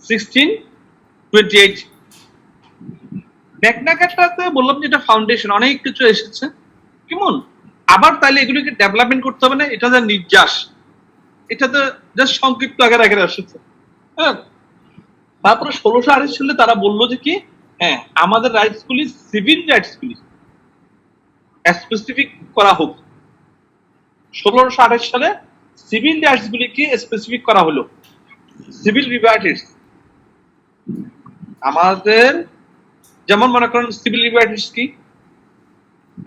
1628। ম্যাগনা কার্টাতে বললাম যে এটা ফাউন্ডেশন, অনেক কিছু এসেছে কেমন। আবার তাহলে এগুলোকে ডেভেলপমেন্ট করতে হবে না, এটা যে নির্যাস, এটা তো জাস্ট সংক্ষিপ্ত আকারে এসেছে। হ্যাঁ, তারপরে 1628 সালে তারা বললো যে কি, হ্যাঁ, আমাদের রাইটস গুলি, সিভিল রাইটস গুলি স্পেসিফিক করা হোক। 1628 সালে সিভিল রাইটস গুলিকে স্পেসিফিক করা হলো। সিভিল লিবার্টিস আমাদের, যেমন মনে করেন সিভিল লিবার্টিস কি,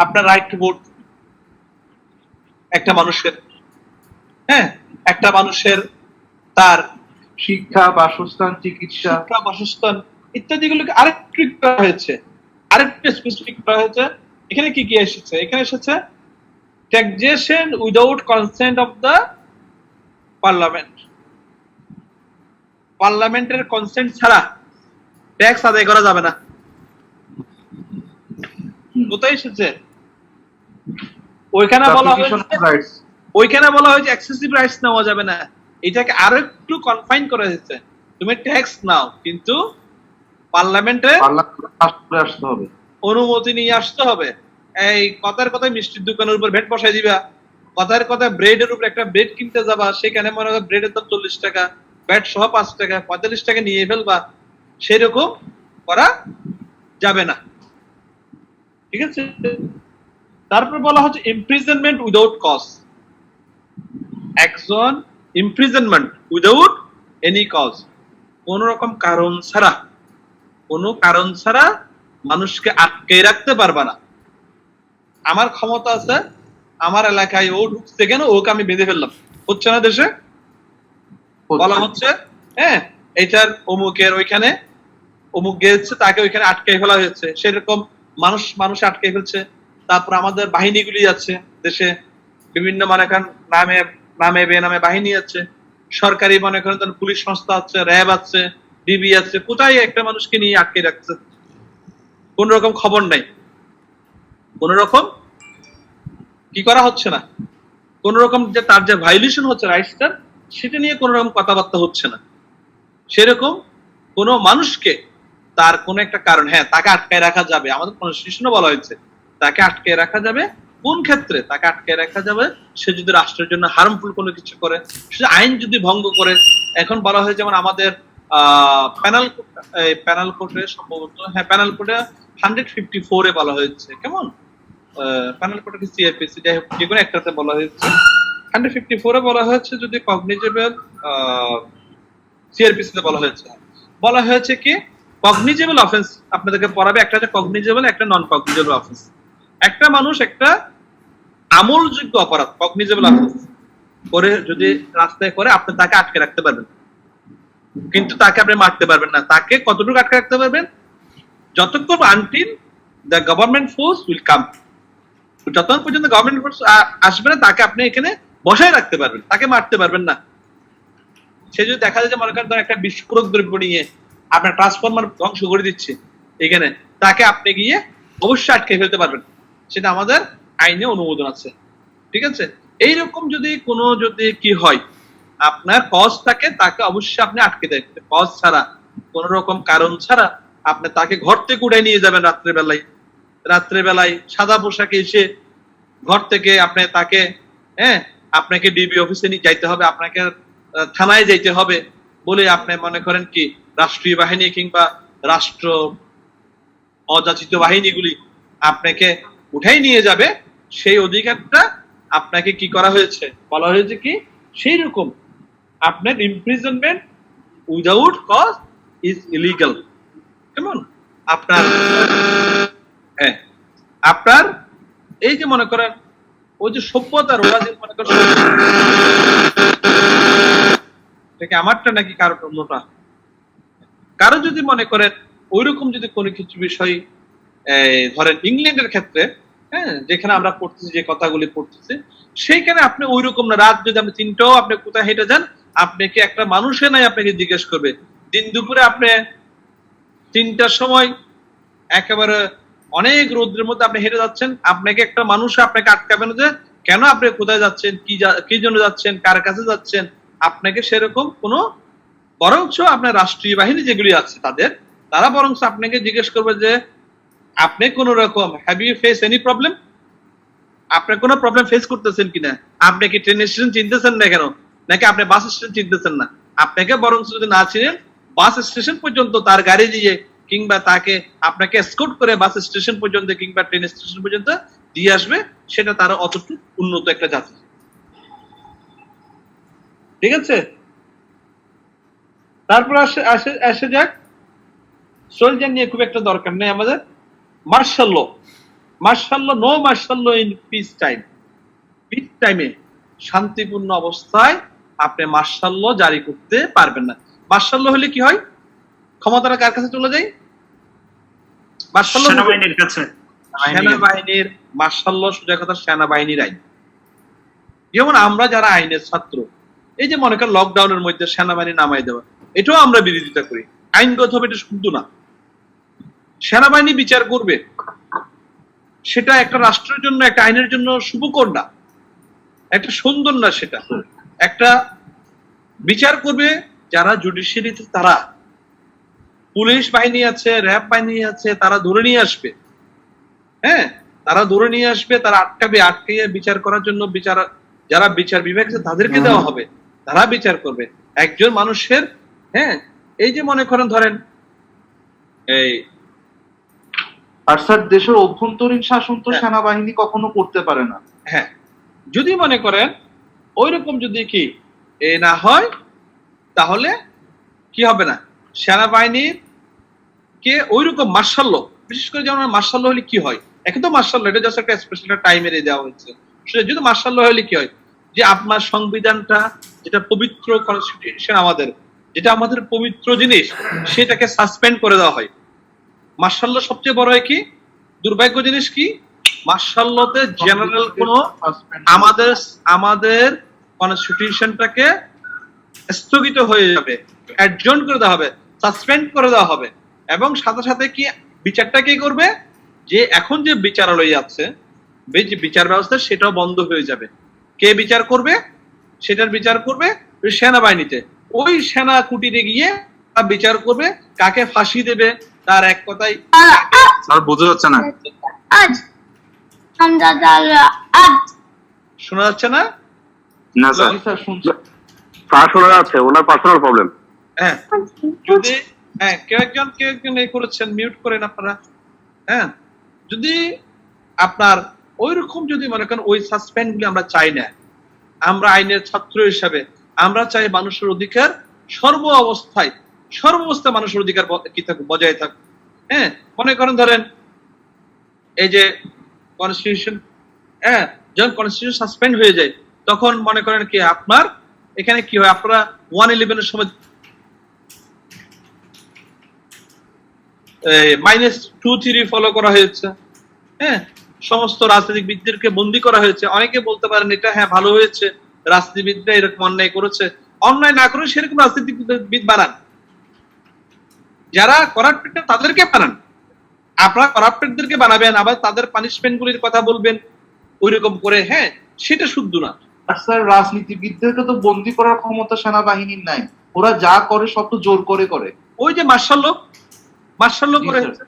আপনার রাইট টু ভোট একটা মানুষের, হ্যাঁ, একটা মানুষের তার শিক্ষা, বাসস্থান, চিকিৎসা, বাসস্থান ইত্যাদি গুলোকে আরেকটু করা হয়েছে, আরেকটু স্পেসিফিক করা হয়েছে। এখানে কি কি এসেছে? এখানে এসেছে taxation without consent of the parliament. পার্লামেন্টের কনসেন্ট ছাড়া ট্যাক্স আদায় করা যাবে না। কোথায় এসেছে? ওইখানে বলা হয়েছে রাইটস ওইখানে বলা হয়েছে এক্সেসিভ রাইটস নেওয়া যাবে না, এটাকে আরো একটু কনফাইন করা হয়েছে। তুমি ট্যাক্স নাও, কিন্তু পার্লামেন্টে আসতে হবে, অনুমতি নিয়ে আসতে হবে। এই কথার কথায় মিষ্টির দোকানের উপর ভ্যাট বসাই দিবা, কথার কথায় ব্রেডের উপর একটা ব্রেড কিনতে যাবা, সেখানে মনে হয় ব্রেডের দাম 40 টাকা, ভ্যাট সহ 5 টাকা 45 টাকা নিয়ে ফেলবা, সেরকম করা যাবে না। ঠিক আছে? তারপর বলা হচ্ছে ইমপ্রিজনমেন্ট উইদাউট কজ। একজন ইমপ্রিজনমেন্ট উইদাউট এনি কজ, কোন রকম কারণ ছাড়া, কোনো কারণ ছাড়া মানুষকে আটকে রাখতে পারবা না। আমার ক্ষমতা আছে, আমার এলাকায় ও ঢুকছে কেন, ওকে আমি বেঁধে ফেললাম, হচ্ছে না দেশে? বলা হচ্ছে হ্যাঁ এটার অমুকের ওইখানে অমুক গেছে, তাকে ওইখানে আটকে ফেলা হয়েছে, সেরকম মানুষ আটকে ফেলছে। তারপর আমাদের বাহিনীগুলি আছে দেশে, বিভিন্ন মনে করেন নামে বেনামে বাহিনী আছে, সরকারি মনে করেন পুলিশ সংস্থা আছে, র্যাব আছে, ডিবি আছে, কোথায় একটা মানুষকে নিয়ে আটকে রাখছে, কোন রকম খবর নাই, কোন রকম কি করা হচ্ছে না, কোন রকম যে তার যে ভায়োলেশন হচ্ছে রাইটসটার, সেটা নিয়ে কোন রকম কথাবার্তা হচ্ছে না। সেরকম কোন মানুষকে তার কোন একটা কারণ, হ্যাঁ তাকে আটকায় রাখা যাবে, আমাদের কনস্টিটিউশনে বলা হয়েছে তাকে আটকে রাখা যাবে। কোন ক্ষেত্রে তাকে আটকে রাখা যাবে? সে যদি রাষ্ট্রের জন্য হার্মফুল কোনো কিছু করে, সে আইন যদি ভঙ্গ করে। এখন বলা হয় যেমন আমাদের প্যানাল কোর্টে সম্ভবত, হ্যাঁ প্যানাল কোর্টে 154-এ বলা হয়েছে, কেমন প্যানাল কোর্টে সিআরপিসি যাই হোক যে কোনো একটাতে বলা হয়েছে, 154-এ বলা হয়েছে যদি কগনিজেবল, সিআরপিসি তে বলা হয়েছে কি কগনিজেবল অফেন্স আপনাদেরকে পড়াবে, একটা হচ্ছে কগনিজেবল, একটা নন কগনিজেবল অফেন্স। একটা মানুষ একটা আমলযোগ্য অপরাধ কগনিজেবল অফেন্স করে যদি রাস্তায় করে, আপনি তাকে আটকে রাখতে পারবেন, কিন্তু তাকে আপনি মারতে পারবেন না। তাকে কতটুকু আটকে রাখতে পারবেন? যতক্ষণ until the government force will come, যতক্ষণ পর্যন্ত গভর্নমেন্ট ফোর্স আসবে না তাকে আপনি এখানে বসায় রাখতে পারবেন, তাকে মারতে পারবেন না। সে যদি দেখা যায় যে মনে করেন একটা বিস্ফোরক দ্রব্য নিয়ে আপনার ট্রান্সফরমার ধ্বংস করে দিচ্ছে এখানে, তাকে আপনি গিয়ে অবশ্যই আটকে ফেলতে পারবেন, সেটা আমাদের আইনে অনুমোদন আছে। ঠিক আছে? এইরকম যদি কোনো যদি কি হয় আপনার কজ থাকে, তাকে অবশ্যই আপনি আটকে দেন, কজ ছাড়া কোন রকম কারণ ছাড়া আপনি তাকে ঘর থেকে উঠে নিয়ে যাবেন রাত্রেবেলায় সাদা পোশাকে এসে ঘর থেকে আপনি তাকে, হ্যাঁ আপনাকে ডিবি অফিসে নিয়ে যাইতে হবে, আপনাকে থানায় যাইতে হবে বলে আপনি মনে করেন কি রাষ্ট্রীয় বাহিনী কিংবা রাষ্ট্র অযাচিত বাহিনীগুলি আপনাকে উঠাই নিয়ে যাবে, সেই অধিকারটা আপনাকে কি করা হয়েছে, বলা হয়েছে কি সেই রকম আপনার imprisonment without cause is illegal. কেমন আপনার, হ্যাঁ আপনার এই যে মনে করেন ওই যে সভ্যতার, ওরা যে মনে করেন আমারটা নাকি কারো অন্যটা, কারো যদি মনে করেন ওইরকম যদি কোনো কিছু বিষয়, ধরেন ইংল্যান্ডের ক্ষেত্রে, হ্যাঁ যেখানে আমরা পড়তেছি যে কথাগুলি পড়তেছি, সেইখানে আপনি ওইরকম না, রাত যদি আপনি 3টাও আপনি কোথায় হেঁটে যান, আপনাকে একটা মানুষে নাই আপনাকে জিজ্ঞেস করবে। দিন দুপুরে আপনি 3টার সময় একেবারে অনেক রোদ্রের মধ্যে আপনি হেঁটে যাচ্ছেন, আপনাকে একটা মানুষ আপনাকে আটকাবে না যে কেন আপনি কোথায় যাচ্ছেন, কি জন্য যাচ্ছেন, কার কাছে যাচ্ছেন, আপনাকে সেরকম কোনো, বরঞ্চ আপনার রাষ্ট্রীয় বাহিনী যেগুলি আছে তারা বরঞ্চ আপনাকে জিজ্ঞেস করবে যে আপনি কোন রকম have you face any problem, আপনি কোনো প্রবলেম ফেস করতেছেন কিনা, আপনি কি ট্রেন স্টেশন চিনতেছেন না কেন, নাকি আপনি বাস স্টেশন চিনতেছেন না, আপনাকে বরঞ্চ যদি না চিনেন বাস স্টেশন পর্যন্ত তার গাড়ি দিয়ে কিংবা তাকে আপনাকে এসকর্ট করে বাস স্টেশন পর্যন্ত কিংবা ট্রেন স্টেশন পর্যন্ত দিয়ে আসবে, সেটা তারা অতটুকু উন্নত একটা জাতি। ঠিক আছে? তারপর আসে যাক সোলজার নিয়ে খুব একটা দরকার নেই আমাদের, martial law, no martial law in peace টাইমে শান্তিপূর্ণ অবস্থায় আপনি মার্শাল ল জারি করতে পারবেন না। মার্শাল ল হলে কি হয়? ক্ষমতাটা কার কাছে চলে যায়? মার্শাল ল সেনাবাহিনীর কাছে। সেনাবাহিনীর, মার্শাল ল সোজা কথা সেনাবাহিনীর আইন। যেমন আমরা যারা আইনের ছাত্র, এই যে মনে করেন লকডাউনের মধ্যে সেনাবাহিনী নামাই দেওয়া, এটাও আমরা বিরোধিতা করি, আইনগত হবে এটা শুদ্ধ না। সেনাবাহিনী বিচার করবে, সে সেটা একটা রাষ্ট্রের জন্য, একটা আইনের জন্য শুভকর না, একটা সুন্দর না। সেটা একটা বিচার করবে যারা জুডিশিয়ারিতে, তারা পুলিশ বাহিনী আছে, র্যাব বাহিনী আছে, তারা ধরে নিয়ে আসবে। হ্যাঁ, তারা ধরে নিয়ে আসবে, তারা আটকাইয়ে বিচার করার জন্য যারা বিচার বিভাগ আছে তাদেরকে দেওয়া হবে, তারা বিচার করবে একজন মানুষের। হ্যাঁ, এই যে মনে করেন ধরেন এই আর স্যার দেশের অভ্যন্তরীণ শাসন তো হ্যাঁ। সেনাবাহিনী কখনো করতে পারে না। হ্যাঁ, যদি মনে করেন ওই রকম যদি কি না হয়, তাহলে কি হবে না, সেনাবাহিনীর কে ওই রকম মার্শাল ল, বিশেষ করে যেমন মার্শাল ল হলে কি হয়, এখন তো মার্শাল ল এটা জাস্ট একটা স্পেশাল টাইমের দেওয়া হয়েছে। সেটা যদি মার্শাল ল হলে কি হয়, যে আপনার সংবিধানটা যেটা পবিত্র কনস্টিটিউশন আমাদের, যেটা আমাদের পবিত্র জিনিস, সেটাকে সাসপেন্ড করে দেওয়া হয়। মার্শাল ল সবচেয়ে বড় হয় কি দুর্ভাগ্য জিনিস কি, মার্শাল লতে জেনারেল কোনো আমাদের কনস্টিটিউশনটাকে স্থগিত হয়ে যাবে, অ্যাডজর্ন করে দেওয়া হবে, সাসপেন্ড করে দেওয়া হবে। এবং সাথে সাথে কি বিচারটা কে করবে, যে এখন যে বিচারালয় আছে, যে বিচার ব্যবস্থা, সেটাও বন্ধ হয়ে যাবে। কে বিচার করবে, সেটার বিচার করবে সেনাবাহিনীতে। ওই সেনা কুটিরে গিয়ে বিচার করবে, কাকে ফাঁসি দেবে, তার এক কথায় স্যার বোঝা যাচ্ছে না। আজ আমরা আজ শোনা যাচ্ছে না? না স্যার, জি স্যার শুনছি। স্যার শোনা যাচ্ছে, ওনার পার্সোনাল প্রবলেম। হ্যাঁ, যদি কেউ একজন এই করেছেন, মিউট করেন আপনারা। হ্যাঁ, যদি আপনার ওই রকম যদি মনে করেন ওই সাসপেন্ড গুলি আমরা চাই না, আমরা আইনের ছাত্র হিসাবে আমরা চাই মানুষের অধিকার সর্ব অবস্থায় মানুষের অধিকার কি থাকুক, বজায় থাকুক। হ্যাঁ, মনে করেন ধরেন এই যে কনস্টিটিউশন, হ্যাঁ, যখন কনস্টিটিউশন সাসপেন্ড হয়ে যায়, তখন মনে করেন কি আপনার এখানে কি হয়, আপনারা 111 এর সময় -2-3 ফলো করা হয়েছে। হ্যাঁ, সমস্ত রাজনীতিবিদদেরকে বন্দী করা হয়েছে। অনেকে বলতে পারেন এটা হ্যাঁ ভালো হয়েছে, রাজনীতিবিদরা এরকম অন্যায় করেছে। অন্যায় না করে সেরকম রাজনীতিবিদ বানান, যারা করাপ্টেড তাদেরকে বানান। আপনারা করাপ্টেডদেরকে বানাবেন, আবার তাদের পানিশমেন্ট গুলির কথা বলবেন ওই রকম করে। হ্যাঁ, সেটা শুদ্ধ না। আর স্যার রাজনীতিবিদদেরকে তো বন্দী করার ক্ষমতা সেনাবাহিনীর নাই, ওরা যা করে সব তো জোর করে করে। ওই যে মার্শাল ল করে হয়েছে।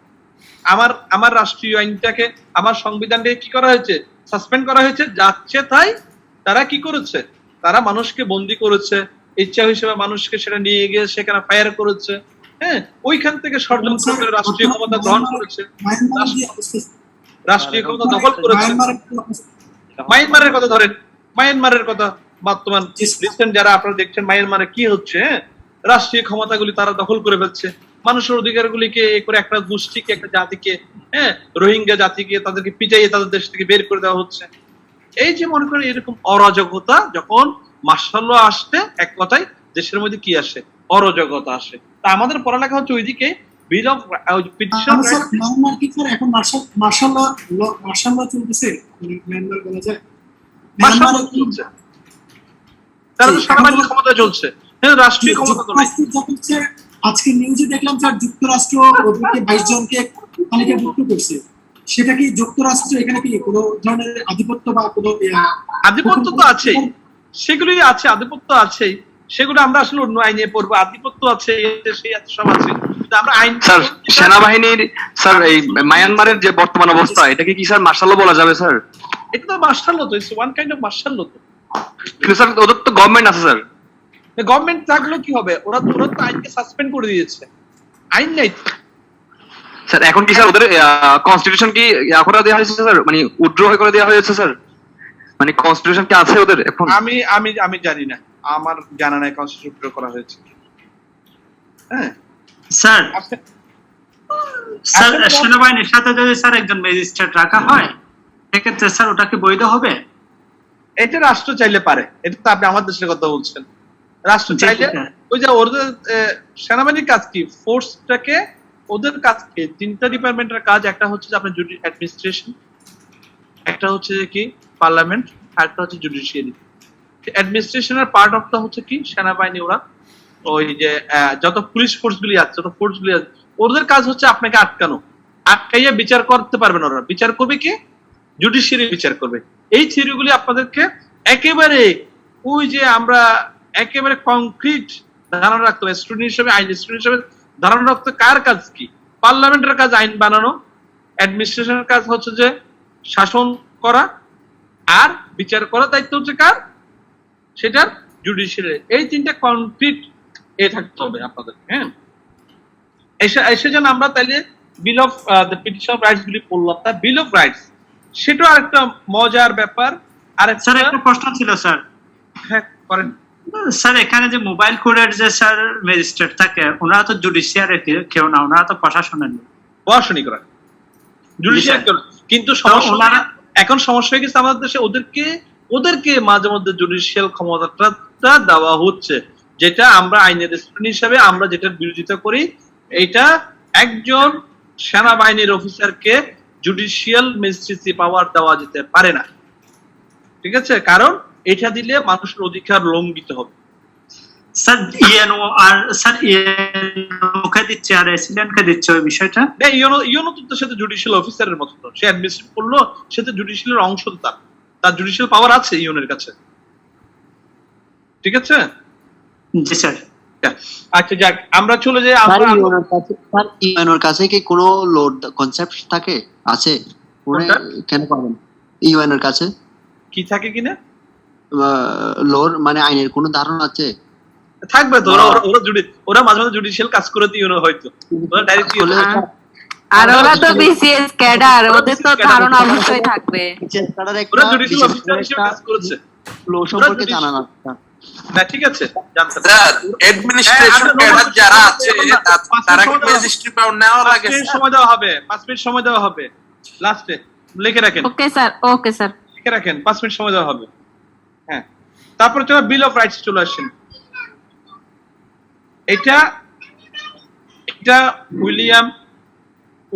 আমার রাষ্ট্রীয় আইনটাকে, আমার সংবিধানটাকে কি করা হয়েছে, সাসপেন্ড করা হয়েছে। যাচ্ছে তাই তারা কি করেছে, তারা মানুষকে বন্দী করেছে, ইচ্ছা হিসেবে মানুষকে সেটা নিয়ে গিয়ে সেখানে ফায়ার করেছে। হ্যাঁ, ওইখান থেকে ষড়যন্ত্র করে রাষ্ট্রীয় ক্ষমতা গ্রহণ করেছে, রাষ্ট্রীয় ক্ষমতা দখল করেছে। মায়ানমারের কথা ধরেন, মায়ানমারের কথা বর্তমান রিসেন্ট যারা আপনারা দেখছেন, মায়ানমারে কি হচ্ছে, রাষ্ট্রীয় ক্ষমতাগুলি তারা দখল করে ফেলছে, মানুষের অধিকারগুলিকে করে একটা গোষ্ঠীকে, একটা জাতিকে, হ্যাঁ, রোহিঙ্গা জাতিকে তাদেরকে পিটাইয়ে তাদের দেশ থেকে বের করে দেওয়া হচ্ছে। এই যে মনে করেন এরকম অরাজকতা, যখন মার্শাল ল আসছে, এক কথায় দেশের মধ্যে কি আসে, অরাজকতা আসে। তা আমাদের পড়ালেখা হচ্ছে ওইদিকে বিল অফ পিটিশন মায়ানমার কি স্যার এখন মার্শাল ল চলতেছে, মায়ানমার বলা যায় মার্শাল চলছে, তারা তো সেনাবাহিনীর ক্ষমতা চলছে, হ্যাঁ, রাষ্ট্রীয় ক্ষমতা তো নাই। হচ্ছে আজকে নিউজে দেখলাম স্যার যুক্তরাষ্ট্র ওদেরকে 22 জনকে তালিকাভুক্ত করছে। সেটা কি যুক্তরাষ্ট্র এখানে কি কোনো ধরনের আধিপত্য বা কোনো আধিপত্য তো আছেই, সেগুলি আছে, আধিপত্য আছেই, সেগুলো আমরা আসলে অন্য আইনে পড়বো। আধিপত্য আছে, সেই আছে, সব আছে, কিন্তু আমরা আইন স্যার সেনাবাহিনীর, স্যার এই মায়ানমারের যে বর্তমান অবস্থা, এটাকে কি স্যার মার্শাল ল বলা যাবে স্যার? এটা তো মার্শাল ল, তো it's one kind of martial law. তো কিন্তু স্যার ওদের তো গভর্নমেন্ট আছে স্যার। গভর্নমেন্ট থাকলেও কি হবে, ওরা তো আইনকে সাসপেন্ড করে দিয়েছে, আইন নেই। স্যার এখন কি স্যার ওদের কনস্টিটিউশন কি করে দেওয়া হয়েছে স্যার, মানে উইথড্র করে দেওয়া হয়েছে স্যার, মানে কনস্টিটিউশন কি আছে ওদের এখন? আমি জানি না, আমার জানা নাই কনস্টিটিউশন করা হয়েছে। হ্যাঁ স্যার, স্যার সেনাবাহিনীর সাথে যদি স্যার একজন ম্যাজিস্ট্রেট রাখা হয়, সেক্ষেত্রে স্যার ওটা কি বৈধ হবে? এটা রাষ্ট্র চাইলে পারে, এটা তো আপনি আমার দেশের কথা বলছেন। রাষ্ট্র চাইলে, ওই যে ওদের সেনাবাহিনীর কাজ কি, ফোর্সটাকে, ওদের কাজ কি, 3টা ডিপার্টমেন্টের কাজ। একটা হচ্ছে যে আপনার অ্যাডমিনিস্ট্রেশন, একটা হচ্ছে কি পার্লামেন্ট, আর একটা হচ্ছে জুডিশিয়ারি। অ্যাডমিনিস্ট্রেশনের পার্ট অফ দা হচ্ছে কি সেনাবাহিনী। ওরা ওই যে যত পুলিশ ফোর্স গুলি আছে, যত ফোর্স গুলি আছে, ওদের কাজ হচ্ছে আপনাকে আটকানো, আটকাইয়া বিচার করতে পারবেন ওরা। বিচার করবে কি, জুডিশিয়ারি বিচার করবে। এই থিওরিগুলি আপনাদেরকে একেবারে ওই যে আমরা একেবারে কংক্রিট ধারণা রাখতে হবে স্টুডেন্ট হিসেবে, আইন স্টুডেন্ট হিসেবে ধারণা রাখতে কার কাজ কি? পার্লামেন্টের কাজ আইন বানানো, অ্যাডমিনিস্ট্রেশনের কাজ হচ্ছে যে শাসন করা, আর বিচার করার দায়িত্ব হচ্ছে কার? সেটার জুডিশিয়ারি। এই তিনটা কমপ্লিট থাকতে হবে আপনাদের। হ্যাঁ, এসে যেন আমরা তাইলে বিল অফ দ্য পিটিশন রাইটস গুলি পড়লাম, তা বিল অফ রাইটস সেটাও আরেকটা মজার ব্যাপার। আর স্যার একটা প্রশ্ন ছিল স্যার। হ্যাঁ করেন স্যার, এখানে যে মোবাইল কোর্টের যে স্যার ম্যাজিস্ট্রেট থাকে, ওনারা তো জুডিশিয়ারি কেউ না, ওনারা তো প্রশাসনের লোক, পড়াশোনা করা জুডিশিয়ারি। কিন্তু সমস্যা এখন সমস্যা হয়ে গেছে আমাদের দেশে, ওদেরকে মাঝে মধ্যে জুডিশিয়াল ক্ষমতাটা দেওয়া হচ্ছে, যেটা আমরা আইনের স্টুডেন্ট হিসাবে আমরা যেটার বিরোধিতা করি। এটা একজন সেনাবাহিনীর অফিসারকে জুডিশিয়াল ম্যাজিস্ট্রেসি পাওয়ার দেওয়া যেতে পারে না, ঠিক আছে? কারণ এটা দিলে মানুষের অধিকার লঙ্ঘিত হবে। স্যার ইএনও আর স্যার ইএনওকে দিচ্ছে আর এসিডেন্টকে দিচ্ছে ওই বিষয়টা। ইউনো তো সাথে জুডিশিয়াল অফিসারের মতো, সে অ্যাডমিনিস্ট্রেট করলো, সে তো জুডিশিয়ালের অংশ, তার জুডিশিয়াল পাওয়ার আছে ইউনের কাছে, ঠিক আছে? জি স্যার। আচ্ছা যাক, আমরা চলে যাই। আমরা ইউএনওর কাছে কি কোনো লোড কনসেপ্ট থাকে আছে? কোনটা? কেন পাবেন ইউএনওর কাছে কি থাকে কিনা লোড মানে আইনের কোনো ধারণা আছে? থাকবে তো, ওরা মাঝে মাঝে জুডিশিয়াল কাজ করে তো ইউনো হয়তো ওরা ডাইরেক্ট আর ওরা তো বিসিএস ক্যাডার, ওদের তো ধারণা অবশ্যই থাকবে। ওরা জুডিশিয়াল অফিসার হিসেবে কাজ করেছে, লো সম্পর্কে জানা না। না ঠিক আছে, জানতে স্যার অ্যাডমিনিস্ট্রেশন ক্যাডার যারা আছে তারা কি রেজিস্ট্রি পাওয়ার নেওয়া লাগে? 5 মিনিট সময় দেওয়া হবে, 5 মিনিট সময় দেওয়া হবে, লাস্টে লিখে রাখেন। ওকে স্যার, ওকে স্যার, লিখে রাখেন, 5 মিনিট সময় দেওয়া হবে। হ্যাঁ, তারপরে চলো বিল অফ রাইটস চলে আসেন। এটা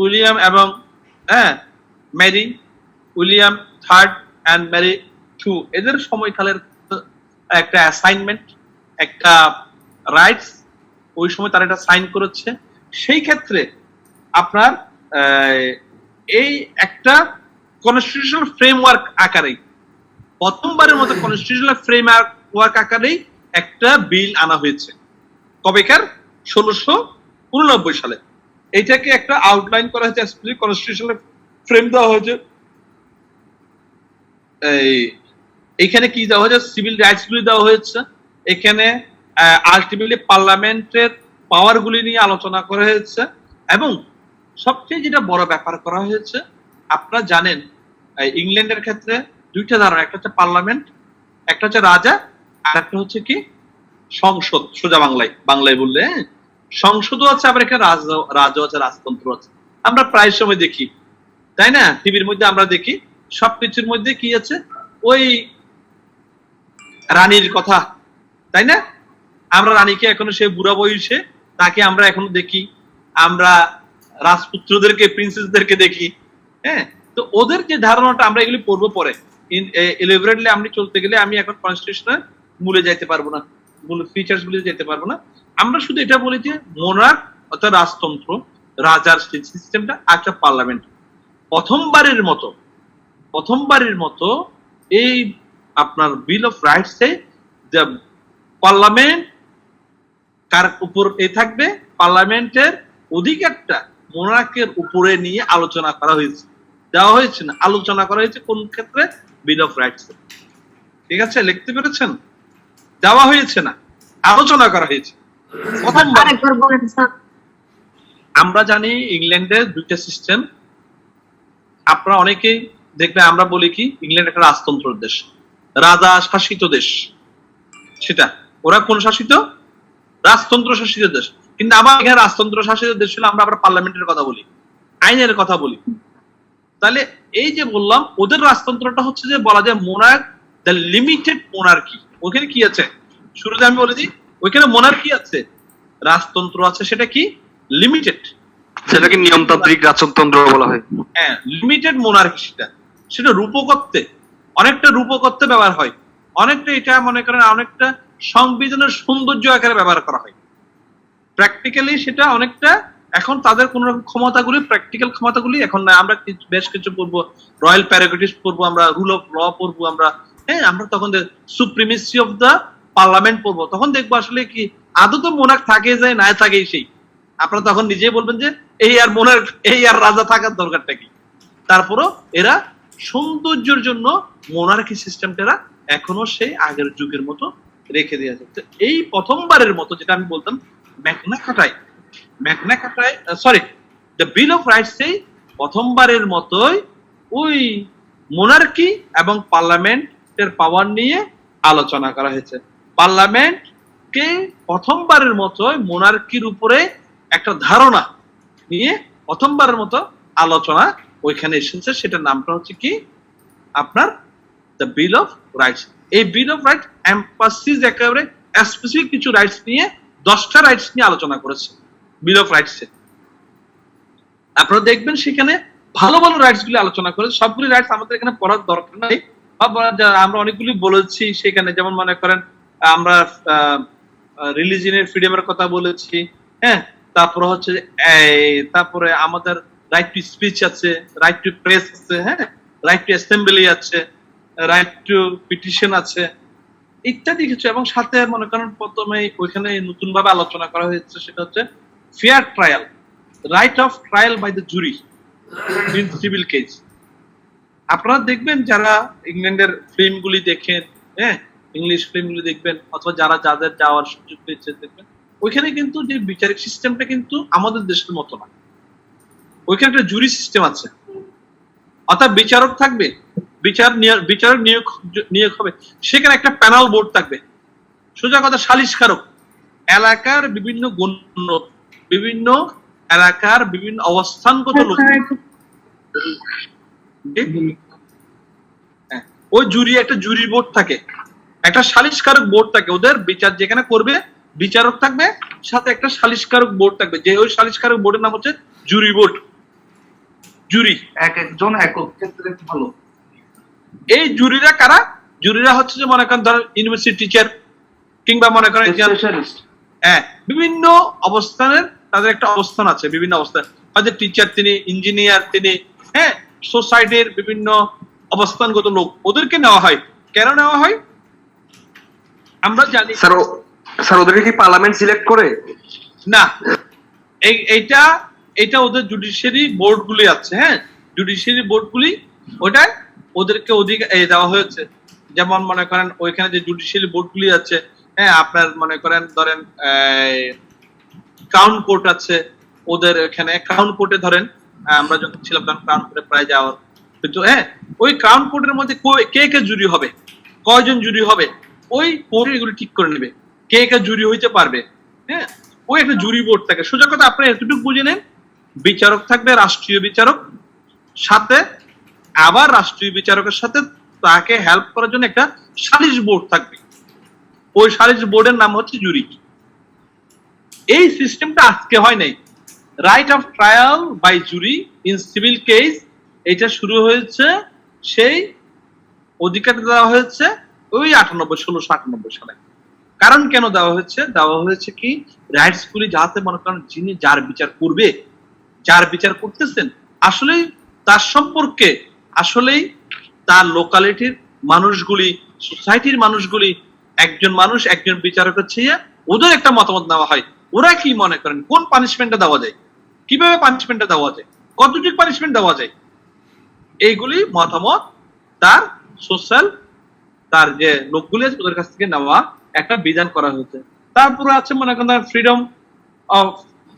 উইলিয়াম এবং Mary, William third and Mary two, এদের সময়কালের একটা অ্যাসাইনমেন্ট, একটা রাইটস, ওই সময় তারা এটা সাইন করেছে। সেই ক্ষেত্রে আপনার এই একটা কনস্টিটিউশনাল ফ্রেমওয়ার্ক আকারেই, প্রথমবারের মতো কনস্টিটিউশনাল ফ্রেমওয়ার্ক আকারেই একটা বিল আনা হয়েছে। কবেকার? 1689 সালে। এইটাকে একটা আউটলাইন করা হয়েছে, কনস্টিটিউশনাল ফ্রেম দেওয়া হয়েছে। এইখানে কি দেওয়া হয়েছে? সিভিল রাইটস গুলি দেওয়া হয়েছে। এখানে আলটিমেটলি পার্লামেন্টের পাওয়ার গুলি নিয়ে আলোচনা করা হয়েছে, এবং সবচেয়ে যেটা বড় ব্যাপার করা হয়েছে, আপনারা জানেন ইংল্যান্ডের ক্ষেত্রে দুইটা ধারণা, একটা হচ্ছে পার্লামেন্ট, একটা হচ্ছে রাজা, আর একটা হচ্ছে কি সংসদ। সোজা বাংলায় বললে সংসদও আছে, আবার এখানে রাজা আছে, রাজতন্ত্র আছে। আমরা প্রায় সময় দেখি, তাই না? টিভির মধ্যে আমরা দেখি সবকিছুর মধ্যে কি আছে, ওই রানীর কথা, তাই না? আমরা রানীকে এখনো সে বুড়া বয়সে, তাকে আমরা এখনো দেখি, আমরা রাজপুত্রদেরকে, প্রিন্সেসদেরকে দেখি। হ্যাঁ, তো ওদের যে ধারণাটা, আমরা এগুলি পড়বো পরে এলিবরেটলি। আমি চলতে গেলে আমি এখন কনস্টিটিউশনের মূলে যাইতে পারবো না, মূল ফিচার্স গুলি যেতে পারবো না। আমরা শুধু এটা বলি যে মোনার্ক অর্থাৎ রাজতন্ত্র, রাজার সিস্টেমটা, একটা পার্লামেন্ট। প্রথমবারের মতো এই আপনার বিল অফ রাইটস এ পার্লামেন্ট কার উপর থাকবে, পার্লামেন্টের অধিকারটা মোনার্কের উপরে নিয়ে আলোচনা করা হয়েছে, দেওয়া হয়েছে না, আলোচনা করা হয়েছে কোন ক্ষেত্রে? বিল অফ রাইটস। ঠিক আছে, লিখতে পেরেছেন? দেওয়া হয়েছে না, আলোচনা করা হয়েছে। আমরা জানি ইংল্যান্ডের দুইটা সিস্টেম। আপনারা অনেকেই দেখবে আমরা বলি কি ইংল্যান্ড একটা রাজতন্ত্র দেশ, রাজা শাসিত দেশ। সেটা ওরা কোন শাসিত? রাজতন্ত্র শাসিত দেশ। কিন্তু আমার এখানে রাজতন্ত্র শাসিত দেশ হলে আমরা আবার পার্লামেন্টের কথা বলি, আইনের কথা বলি। তাহলে এই যে বললাম, ওদের রাজতন্ত্রটা হচ্ছে যে বলা যায় মোনার্ক, দ্য লিমিটেড মোনার্কি। ওখানে কি আছে? শুরুতে আমি বলে দিই, ওইখানে মোনার্কি আছে, রাজতন্ত্র আছে, সেটা কি? লিমিটেড। সেটাকে নিয়মতান্ত্রিক রাজতন্ত্র বলা হয়। হ্যাঁ, লিমিটেড মোনার্কি। সেটা রূপকত্বে, অনেকটা রূপকত্বে ব্যবহার হয়, অনেকটা এটা মনে করেন অনেকটা সংবিধানের সৌন্দর্য আকারে ব্যবহার করা হয়। প্র্যাকটিক্যালি সেটা অনেকটা এখন তাদের কোন রকম ক্ষমতাগুলি, প্র্যাকটিক্যাল ক্ষমতাগুলি এখন না। আমরা বেশ কিছু পড়বো, রয়্যাল প্যারাগটিস পড়বো, আমরা রুল অফ ল পড়বো, আমরা আমরা তখন সুপ্রিমেসি অফ দা পার্লামেন্ট পড়বো। তখন দেখবো আসলে কি আদৌ তো মোনার্ক থাকে যায় না থাকে সেই। আপনারা তখন নিজেই বলবেন যে এই আর মোনার্ক, এই আর রাজা থাকার দরকারটা কি। তারপরও এরা সৌন্দর্যের জন্য মোনার্কি সিস্টেমটা এখনো সেই আগের যুগের মতো রেখে দিয়ে যাচ্ছে। এই প্রথমবারের মতো যেটা আমি বলতাম ম্যাগনা কাটায় sorry the bill of rights এই প্রথমবারের মতোই ওই মোনার্কি এবং পার্লামেন্টের পাওয়ার নিয়ে আলোচনা করা হয়েছে। পার্লামেন্টকে প্রথমবারের মতো মোনার্কির উপরে একটা ধারণা নিয়ে প্রথমবারের মতো আলোচনা ওইখানে এসেছে। সেটার নামটা হচ্ছে কি আপনার দ্য বিল অফ রাইটস। এই বিল অফ রাইটস এমফাসিস একেবারে স্পেসিফিক কিছু রাইটস নিয়ে 10টা রাইটস নিয়ে আলোচনা করেছে বিল অফ রাইটস এ। আপনারা দেখবেন সেখানে ভালো ভালো রাইটস গুলি আলোচনা করে। সবগুলি রাইটস আমাদের এখানে পড়ার দরকার নাই, আমরা অনেকগুলি বলেছি সেখানে। যেমন মনে করেন আমরা রিলিজিয়নের ফ্রিডমের কথা বলেছি, তারপরে হচ্ছে তারপরে আমাদের রাইট টু স্পিচ আছে, রাইট টু প্রেস আছে, রাইট টু অ্যাসেম্বলি আছে, রাইট টু পিটিশন আছে, ইত্যাদি কিছু। এবং সাথে মনে করেন প্রথমে ওইখানে নতুন ভাবে আলোচনা করা হয়েছে সেটা হচ্ছে fair trial, right of trial by the jury in civil case. আপনারা দেখবেন যারা ইংল্যান্ডের ফিল্মগুলি দেখেন, ইংলিশ ফিল্মগুলি দেখবেন, অথবা যাদের যাওয়ার সুযোগ পেয়েছে দেখবেন, ওইখানে কিন্তু যে বিচারিক সিস্টেমটা কিন্তু আমাদের দেশের মতো না। ওইখানে একটা জুরি সিস্টেম আছে, অর্থাৎ বিচারক থাকবে, বিচারক নিয়োগ হবে, সেখানে একটা প্যানেল বোর্ড থাকবে। সোজা কথা সালিশকারক এলাকার বিভিন্ন গণ্য, বিভিন্ন এলাকার বিভিন্ন অবস্থানগত লোক, ওই জুরি একটা জুরি বোর্ড থাকে, একটা সালিশকারক বোর্ড থাকে। ওদের বিচার যেখানে করবে বিচারক থাকবে, সাথে একটা সালিশকারক বোর্ড থাকবে, যে ওই সালিশকারক বোর্ডের নাম হচ্ছে জুরি বোর্ড। জুরি এক একজন একক ক্ষেত্রে ভালো। এই জুরিরা কারা? জুরিরা হচ্ছে যে মনে করেন ধরেন ইউনিভার্সিটি টিচার কিংবা মনে করেন বিভিন্ন অবস্থানের তাদের একটা অবস্থান আছে, বিভিন্ন অবস্থান, হয়তো টিচার তিনি, ইঞ্জিনিয়ার তিনি, সোসাইটির বিভিন্ন অবস্থানগত লোক, ওদেরকে নেওয়া হয়। কেন নেওয়া হয় আমরা জানি। স্যার ওদেরকে কি পার্লামেন্ট সিলেক্ট করে? না, এইটা ওদের জুডিশিয়ারি বোর্ড গুলি আছে, জুডিশিয়ারি বোর্ড গুলি, ওটা ওদেরকে অধিকার দেওয়া হয়েছে। যেমন মনে করেন ওইখানে যে জুডিশিয়ারি বোর্ড গুলি আছে, আপনার মনে করেন ধরেন ক্রাউন কোর্ট আছে, ওদের এখানে ক্রাউন কোর্টে ধরেন আমরা যখন ছিলাম তখন ক্রাউন কোর্টে প্রায় যাওয়ার, কিন্তু ওই ক্রাউন কোর্টের মধ্যে কে কে জুরি হবে, কয়জন জুরি হবে, ওই কোর্ট এগুলো ঠিক করে নেবে কে কে জুরি হইতে পারবে। ওই একটা জুরি বোর্ড থাকে। সোজা কথা আপনি এতটুকু বুঝে নেন, বিচারক থাকবে রাষ্ট্রীয় বিচারক, সাথে আবার রাষ্ট্রীয় বিচারকের সাথে তাকে হেল্প করার জন্য একটা সালিশ বোর্ড থাকবে। ওই সালিশ বোর্ডের নাম হচ্ছে জুরি। এই সিস্টেমটা আজকে হয় নাই। Right of trial by jury in civil case, এটা শুরু হয়েছে, সেই অধিকার দেওয়া হয়েছে ওই 1698 সালে। কারণ কেন দেওয়া হয়েছে কি রাইটস গুলি যাতে মনে করেন যিনি যার বিচার করবে, যার বিচার করতেছেন আসলেই তার সম্পর্কে আসলেই তার লোকালিটির মানুষগুলি, সোসাইটির মানুষগুলি, একজন মানুষ একজন বিচারকের চেয়ে ওদের একটা মতামত নেওয়া হয়। ওরা কি মনে করেন কোন পানিশমেন্টটা দেওয়া যায়, কিভাবে পানিশমেন্টটা দেওয়া যায়, কতটুকু পানিশমেন্ট দেওয়া যায়, এইগুলি মতামত তার সোশ্যাল তার যে লোকগুলি আছে ওদের কাছ থেকে নেওয়া একটা বিধান করা হয়েছে। তারপরে আছে মনে করেন freedom of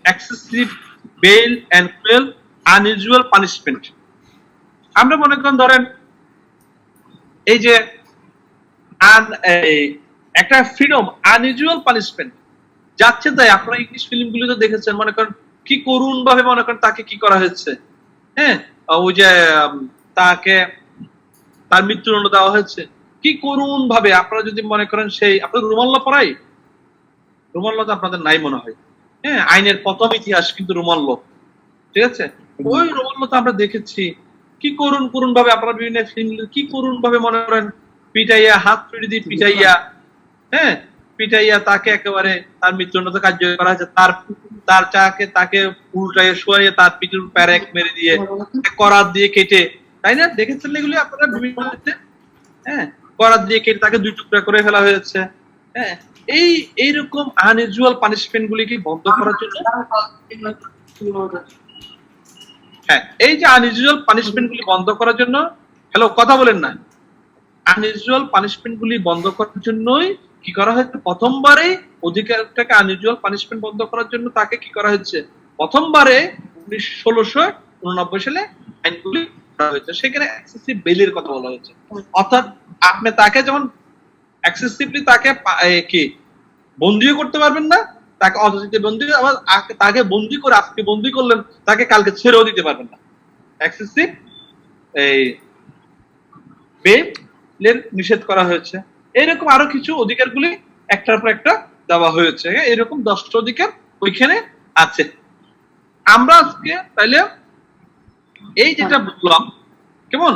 excessive bail and cruel unusual punishment. আমরা মনে করেন ধরেন এই যে একটা ফ্রিডম আনইউজুয়াল পানিশমেন্ট যাচ্ছে, তাই আপনারা ইংলিশ ফিল্মগুলিতে দেখেছেন মনে করেন কি করুণ ভাবে মনে করেন তাকে কি করা হয়েছে, ওই যে তাকে তার মৃত্যুদণ্ড দেওয়া হয়েছে কি করুণ ভাবে। আপনারা যদি মনে করেন সেই আপনাদের রোমান ল পড়াই, রোমান ল তো আপনাদের নাই মনে হয়, আইনের প্রথম ইতিহাস কিন্তু রোমান ল, ঠিক আছে, ওই রোমান ল তো আমরা দেখেছি কি করুণ ভাবে আপনারা বিভিন্ন ফিল্ম কি করুণ ভাবে মনে করেন পিটাইয়া, হাত ফিরে দিয়ে পিটাইয়া, পিটাইয়া তাকে একেবারে তার মৃত্যুদণ্ড কার্যকর করা হয়েছে। তার তাকে উল্টায় শোয়াইয়ে তার পিঠের প্যারেক মেরে দিয়ে করাত দিয়ে কেটে, তাই না? দেখেছেন এগুলি আপনারা বিভিন্ন ক্ষেত্রে? হ্যাঁ, করাত দিয়ে কেটে তাকে 2 টুকরা করে ফেলা হয়েছে। হ্যাঁ, এইরকম আনইউজুয়াল পানিশমেন্ট গুলি কি বন্ধ করার জন্য, হ্যাঁ, এই যে আনইউজুয়াল পানিশমেন্ট গুলি বন্ধ করার জন্য, হ্যালো কথা বলেন না, আনইউজুয়াল পানিশমেন্ট গুলি বন্ধ করার জন্যই কি করা হয়েছে, প্রথমবারে অধিকারটাকে আনইউজুয়াল পানিশমেন্ট বন্ধ করার জন্য তাকে কি করা হয়েছে, প্রথমবারে 1689 সালে আইনগুলি করা হয়েছে। সেখানে এক্সেসিভ বেলের কথা বলা হয়েছে, অর্থাৎ আপনি তাকে যেমন এক্সেসিভলি তাকে কি বন্দিও করতে পারবেন না, তাকে অযথা বন্দি, আবার তাকে বন্দি করে আজকে বন্দি করলেন, তাকে কালকে ছেড়েও দিতে পারবেন না। এক্সেসিভ এই বেলের নিষেধ করা হয়েছে। এরকম আরো কিছু অধিকারগুলি একটার পর একটা দেওয়া হয়েছে। এরকম 10টা অধিকার ওইখানে আছে। আমরা আজকে তাইলে এই যেটা বললাম কেমন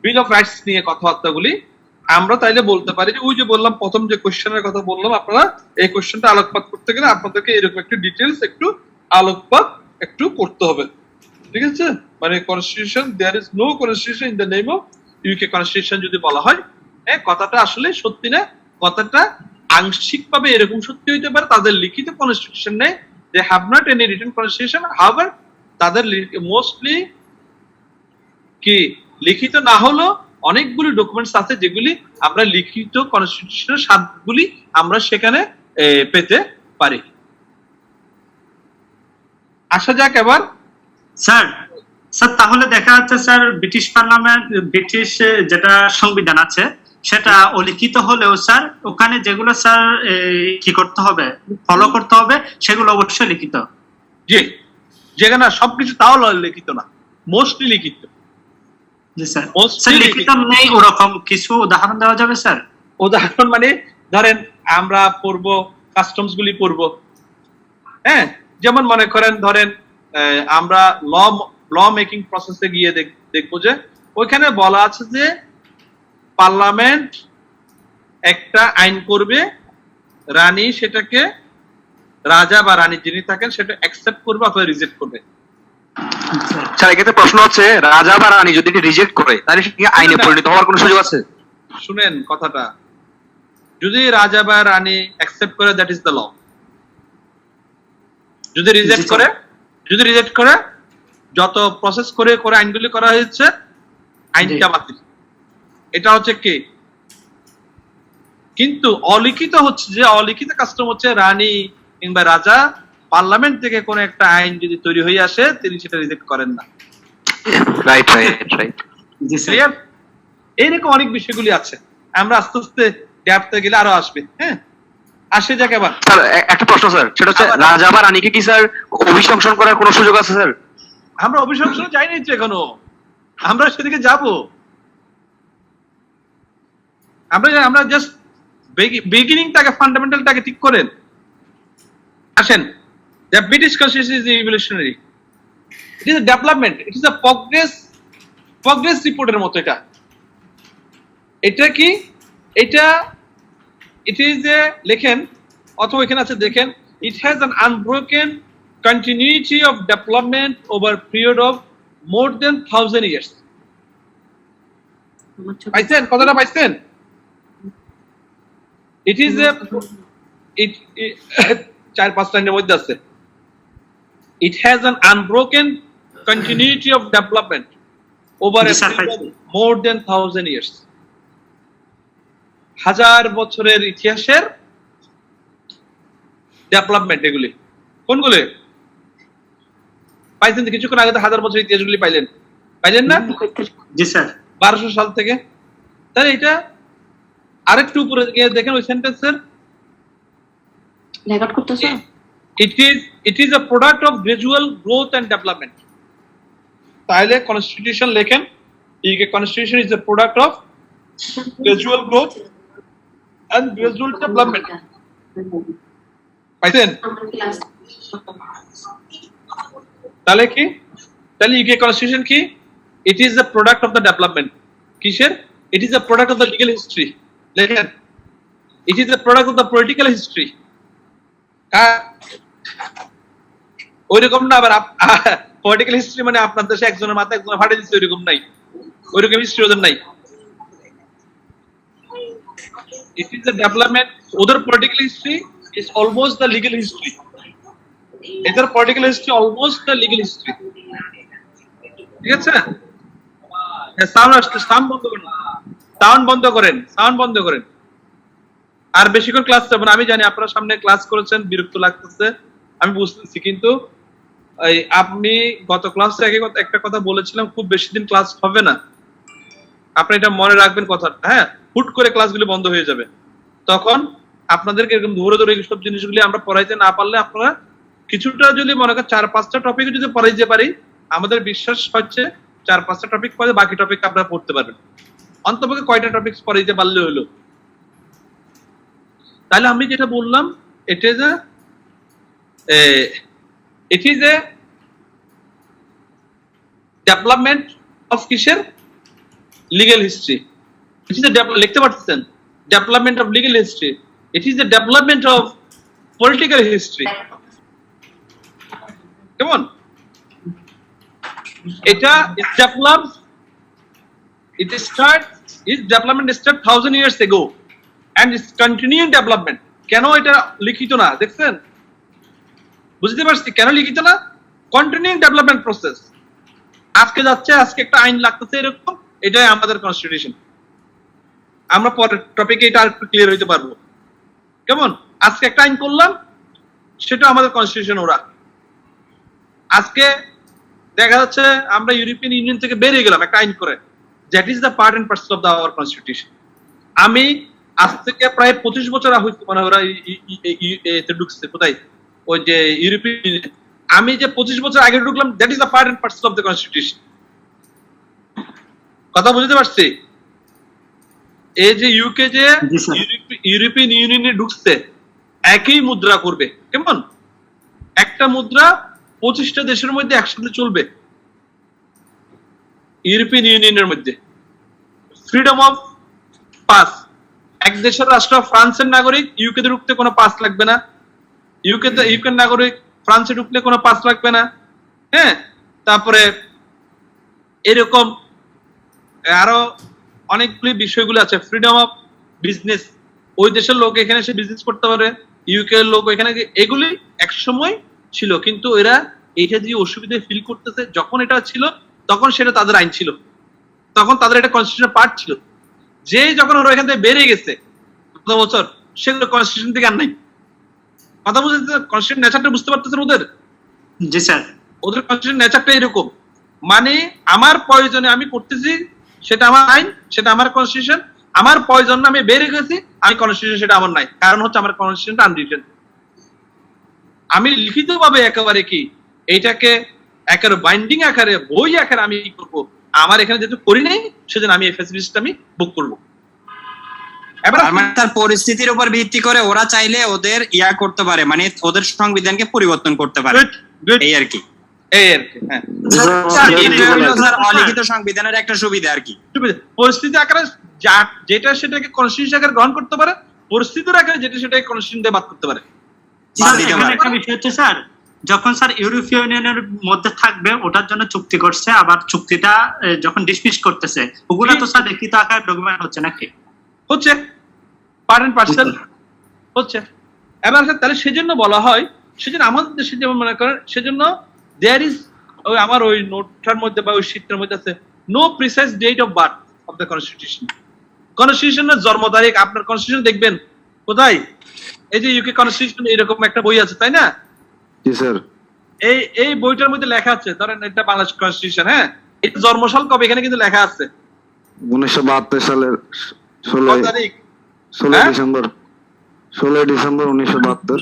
বিল অফ রাইটস নিয়ে কথাবার্তাগুলি, আমরা তাইলে বলতে পারি যে ওই যে বললাম প্রথম যে কোশ্চেনের কথা বললাম, আপনারা এই কোশ্চেনটা আলোকপাত করতে গেলে আপনাদেরকে এরকম একটু ডিটেলস একটু আলোকপাত একটু করতে হবে, ঠিক আছে? মানে constitution, there is no constitution in the name of UK constitution যদি বলা হয়, কথাটা আসলে সত্যি না, কথাটা আংশিকভাবে এরকম সত্যি হইতে পারে। তাদের লিখিত কনস্টিটিউশন নেই, they have not any written constitution, however তাদের মোস্টলি কি লিখিত না হলো অনেকগুলি ডকুমেন্টস আছে যেগুলি আমরা লিখিত কনস্টিটিউশনের স্বাদগুলি আমরা সেখানে পেতে পারি। আসা যাক এবার স্যার। তাহলে দেখা যাচ্ছে স্যার ব্রিটিশ পার্লামেন্ট, ব্রিটিশ যেটা সংবিধান আছে সেটা অলিখিত হলেও স্যার ওখানে যেগুলো স্যার কি করতে হবে, ফলো করতে হবে, সেগুলো অবশ্যই লিখিত। জি, যেখানে সবকিছু তাও লিখিত না, মোস্টলি লিখিত। জি স্যার। স্যার লিখিত নেই ওরকম কিছু উদাহরণ দেওয়া যাবে স্যার? উদাহরণ মানে ধরেন আমরা পড়ব, কাস্টমস গুলি পড়ব, হ্যাঁ, যেমন মনে করেন ধরেন আমরা ল মেকিং প্রসেসে গিয়ে দেখবো যে ওইখানে বলা আছে যে পার্লামেন্ট একটা আইন করবে, রানী সেটাকে, রাজা বা রানী যিনি থাকেন সেটা অ্যাকসেপ্ট করবে অথবা রিজেক্ট করবে। স্যার এক্ষেত্রে প্রশ্ন হচ্ছে, রাজা বা রানী যদি রিজেক্ট করে তাহলে কি আইনে পরিণত হওয়ার কোনো সুযোগ আছে? শুনেন কথাটা, যদি রাজা বা রানী অ্যাকসেপ্ট করে দ্যাট ইজ দ্য ল, যদি রিজেক্ট করে যত প্রসেস করে আইনগুলি করা হয়েছে আইনটা বাতিল, এটা হচ্ছে কি। কিন্তু অলিখিত হচ্ছে যে অলিখিত কাস্টম হচ্ছে রানী কিংবা রাজা পার্লামেন্ট থেকে কোন একটা আইন যদি তৈরি হয়ে আসে তিনি সেটা রিজেক্ট করেন না। রাইট। এইরকম অনেক বিষয়গুলি আছে, আমরা আস্তে আস্তে ডেপথে গেলে আরো আসবে। হ্যাঁ, আসে যাক এবার। স্যার একটা প্রশ্ন স্যার, সেটা হচ্ছে রাজা বা রানীকে কি স্যার অভিশংসন করার কোনো সুযোগ আছে স্যার? আমরা অভিশংসনে যাইনি তো এখনো, আমরা সেদিকে যাব। আমরা জাস্ট বিগিনিংটাকে, ফান্ডামেন্টালটাকে ঠিক করেন। আসেন, the British constitution is revolutionary, it is A development, it is A progress রিপোর্টের মতো। এটা কি, এটা ইট ইজ এ, লেখেন অথবা এখানে আছে দেখেন, it has an unbroken continuity of development over a period of more than 1000 years. পাইছেন কথাটা, পাইছেন? It is a, it 4-5 লাইনের মধ্যে আছে, it has an unbroken continuity of development over a period of more than 1000 years. 1000 বছরের ইতিহাসের ডেভেলপমেন্ট এগুলি কোনগুলি পাইছেন? কিছুক্ষণ আগে তো 1000 বছরের ইতিহাসগুলি পাইলেন না? জি স্যার। 1200 সাল থেকে। তাহলে এটা আরেকটু উপরে গিয়ে দেখেন ওই সেন্টেন্সের, রেকর্ড করতেছো? it is a product of gradual growth and development. তাহলে কনস্টিটিউশন লেখেন, UK constitution is a product of gradual growth and gradual development. পাইছেন? তাহলে কি, তাহলে ইউকে কনস্টিটিউশন কি? It is the product of the development. কিসের? It is the product of the legal history. লেখেন, it is the product of the political history. ওইরকম না আবার পলিটিক্যাল হিস্ট্রি মানে আপনার দেশে একজনের মাথা একজনের ফাটে দিচ্ছে ওইরকম নাই, ওইরকম হিস্ট্রি ওদের নাই। ইট ইজ দ্য ডেভেলপমেন্ট, ওদের political history is almost the legal history, এদের political history almost the legal history. ঠিক আছে, সাউন্ড বন্ধ করেন, সাউন্ড বন্ধ করেন, সাউন্ড বন্ধ করেন। আর বেশিক্ষণ ক্লাস যাবেন, আমি জানি আপনারা সামনে ক্লাস করেছেন, বিরক্ত লাগতেছে, আমি বুঝতেছি, কিন্তু আপনি গত ক্লাসে একটা কথা বলেছিলাম, খুব বেশি দিন ক্লাস হবে না, আপনি এটা মনে রাখবেন কথাটা, হ্যাঁ। হুট করে ক্লাসগুলি বন্ধ হয়ে যাবে, তখন আপনাদেরকে এরকম ধরে ধরে এইসব জিনিসগুলি আমরা পড়াইতে না পারলে, আপনারা কিছুটা যদি মনে করেন 4-5টা টপিক যদি পড়াইতে পারি, আমাদের বিশ্বাস হচ্ছে 4-5টা টপিক পরে বাকি টপিক আপনারা পড়তে পারবেন, অন্তপক্ষে কয়টা টপিক পড়াইতে পারলে হলো। তাহলে আমি যেটা বললাম, ইট ইজ এ ডেভেলপমেন্ট অফ কিসের, লিগ্যাল হিস্ট্রি। ইট ইজ লিখতে পারতেছেন, development of legal history, it is the development of political history. কেমন? এটা development start 1000 years ago and it's continuing development. কেন এটা লিখিত না দেখছেন? বুঝতে পারছি কেন লিখিত না? Continuing development process. আজকে যাচ্ছে, আজকে একটা আইন লাগতেছে এরকম, এটাই আমাদের কনস্টিটিউশন। আমরা পরের টপিকে এটা আরেকটু ক্লিয়ার হইতে পারবো। কেমন? আজকে একটা আইন করলাম, সেটা আমাদের কনস্টিটিউশন। ওরা আজকে দেখা যাচ্ছে আমরা ইউরোপিয়ান ইউনিয়ন থেকে বেরিয়ে গেলাম একটা আইন করে, that is the part and parcel of the our constitution. আমি আজ থেকে প্রায় 25 বছর হইতে মানে ওরা ঢুকছে কোথায়, ওই যে ইউরোপিয়ান ইউনিয়ন। আমি যে 25 বছর আগে ঢুকলাম, that is the part and parcel of the constitution. কথা বুঝতে পারছি? এই যে ইউকে যে ইউরোপিয়ান ইউনিয়নে ঢুকছে, একই মুদ্রা করবে। কেমন? একটা মুদ্রা 25টা দেশের মধ্যে একসাথে চলবে, ইউরোপিয়ান ইউনিয়নের মধ্যে। ফ্রিডম অফ পাস, এক দেশের রাষ্ট্র ফ্রান্সের নাগরিক ইউকে ঢুকতে কোনো পাস লাগবে না, ইউকের নাগরিক ফ্রান্সে ঢুকলে কোনো পাস লাগবে না। হ্যাঁ, তারপরে এরকম আরো অনেকগুলি বিষয়গুলো আছে। ফ্রিডম অফ বিজনেস, ওই দেশের লোক এখানে এসে বিজনেস করতে পারে, ইউকে এর লোক এখানে, এগুলি একসময় ছিল, কিন্তু এরা এইটা যে অসুবিধা ফিল করতেছে, যখন এটা ছিল তখন সেটা তাদের আইন ছিল, তখন তাদের এটা কনস্টিটিউশনের পার্ট ছিল। যে যখন ওরা এখান থেকে বেরিয়ে গেছে কত বছর, সেগুলো কনস্টিটিউশন থেকে আর নাই। কথা বুঝতে, কনস্টিটিউশন নেচারটা বুঝতে পারতেছেন ওদের? জি স্যার। ওদের কনস্টিটিউশন নেচারটা এরকম, মানে আমার প্রয়োজনে আমি করতেছি, সেটা আমার আইন, সেটা আমার কনস্টিটিউশন। আমার প্রয়োজনে আমি বেরিয়ে গেছি, আমি কনস্টিটিউশন, সেটা আমার নাই, কারণ হচ্ছে আমার কনস্টিটিউশনটা আনরিটেন। আমি লিখিত ভাবে একেবারে কি এইটাকে একেবারে বাইন্ডিং আকারে, বই আকারে আমি কি করবো, আমার এখানে যেহেতু করি নাই, সেজন্য আমি এই ফ্যাসিলিটিটা আমি বুক করবো। এবার তার পরিস্থিতির উপর ভিত্তি করে ওরা চাইলে ওদের ইয়া করতে পারে, মানে ওদের সংবিধানকে পরিবর্তন করতে পারে, এই আর কি। হ্যাঁ, অলিখিত সংবিধানের একটা সুবিধা আর কি। পরিস্থিতি আকারে যেটা সেটাকে কনস্টিটিউশন আকারে গ্রহণ করতে পারে, পরিস্থিতির আকারে যেটা সেটাকে কনস্টিটিউশন দিয়ে বাদ করতে পারে। একটা বিষয় হচ্ছে স্যার, যখন স্যার ইউরোপীয় ইউনিয়নের মধ্যে থাকবে, ওটার জন্য চুক্তি করছে, আবার চুক্তিটা যখন ডিসমিস করতেছে, ওগুলা তো স্যার লিখিত আকারে ডকুমেন্ট হচ্ছে নাকি? হচ্ছে, পার্ট এন্ড পার্সেল হচ্ছে। এবার তাহলে সেজন্য বলা হয়, সেজন্য আমাদের দেশে যেমন মনে করেন, সেজন্য দেয়ার ইজ, ওই আমার ওই নোটটার মধ্যে বা ওই শীটের মধ্যে আছে, no precise date of birth of the constitution. কনস্টিটিউশনের জন্ম তারিখ আপনার কনস্টিটিউশন দেখবেন কোথায়, এই যে ইউকে কনস্টিটিউশন এরকম একটা বই আছে, তাই না? জি স্যার। এই বইটার মধ্যে লেখা আছে, ধরেন এটা বাংলাদেশ কনস্টিটিউশন, হ্যাঁ, এটা জন্মসাল কবে এখানে কিন্তু লেখা আছে, 1972 সালের 16 তারিখ, 16 ডিসেম্বর 1972।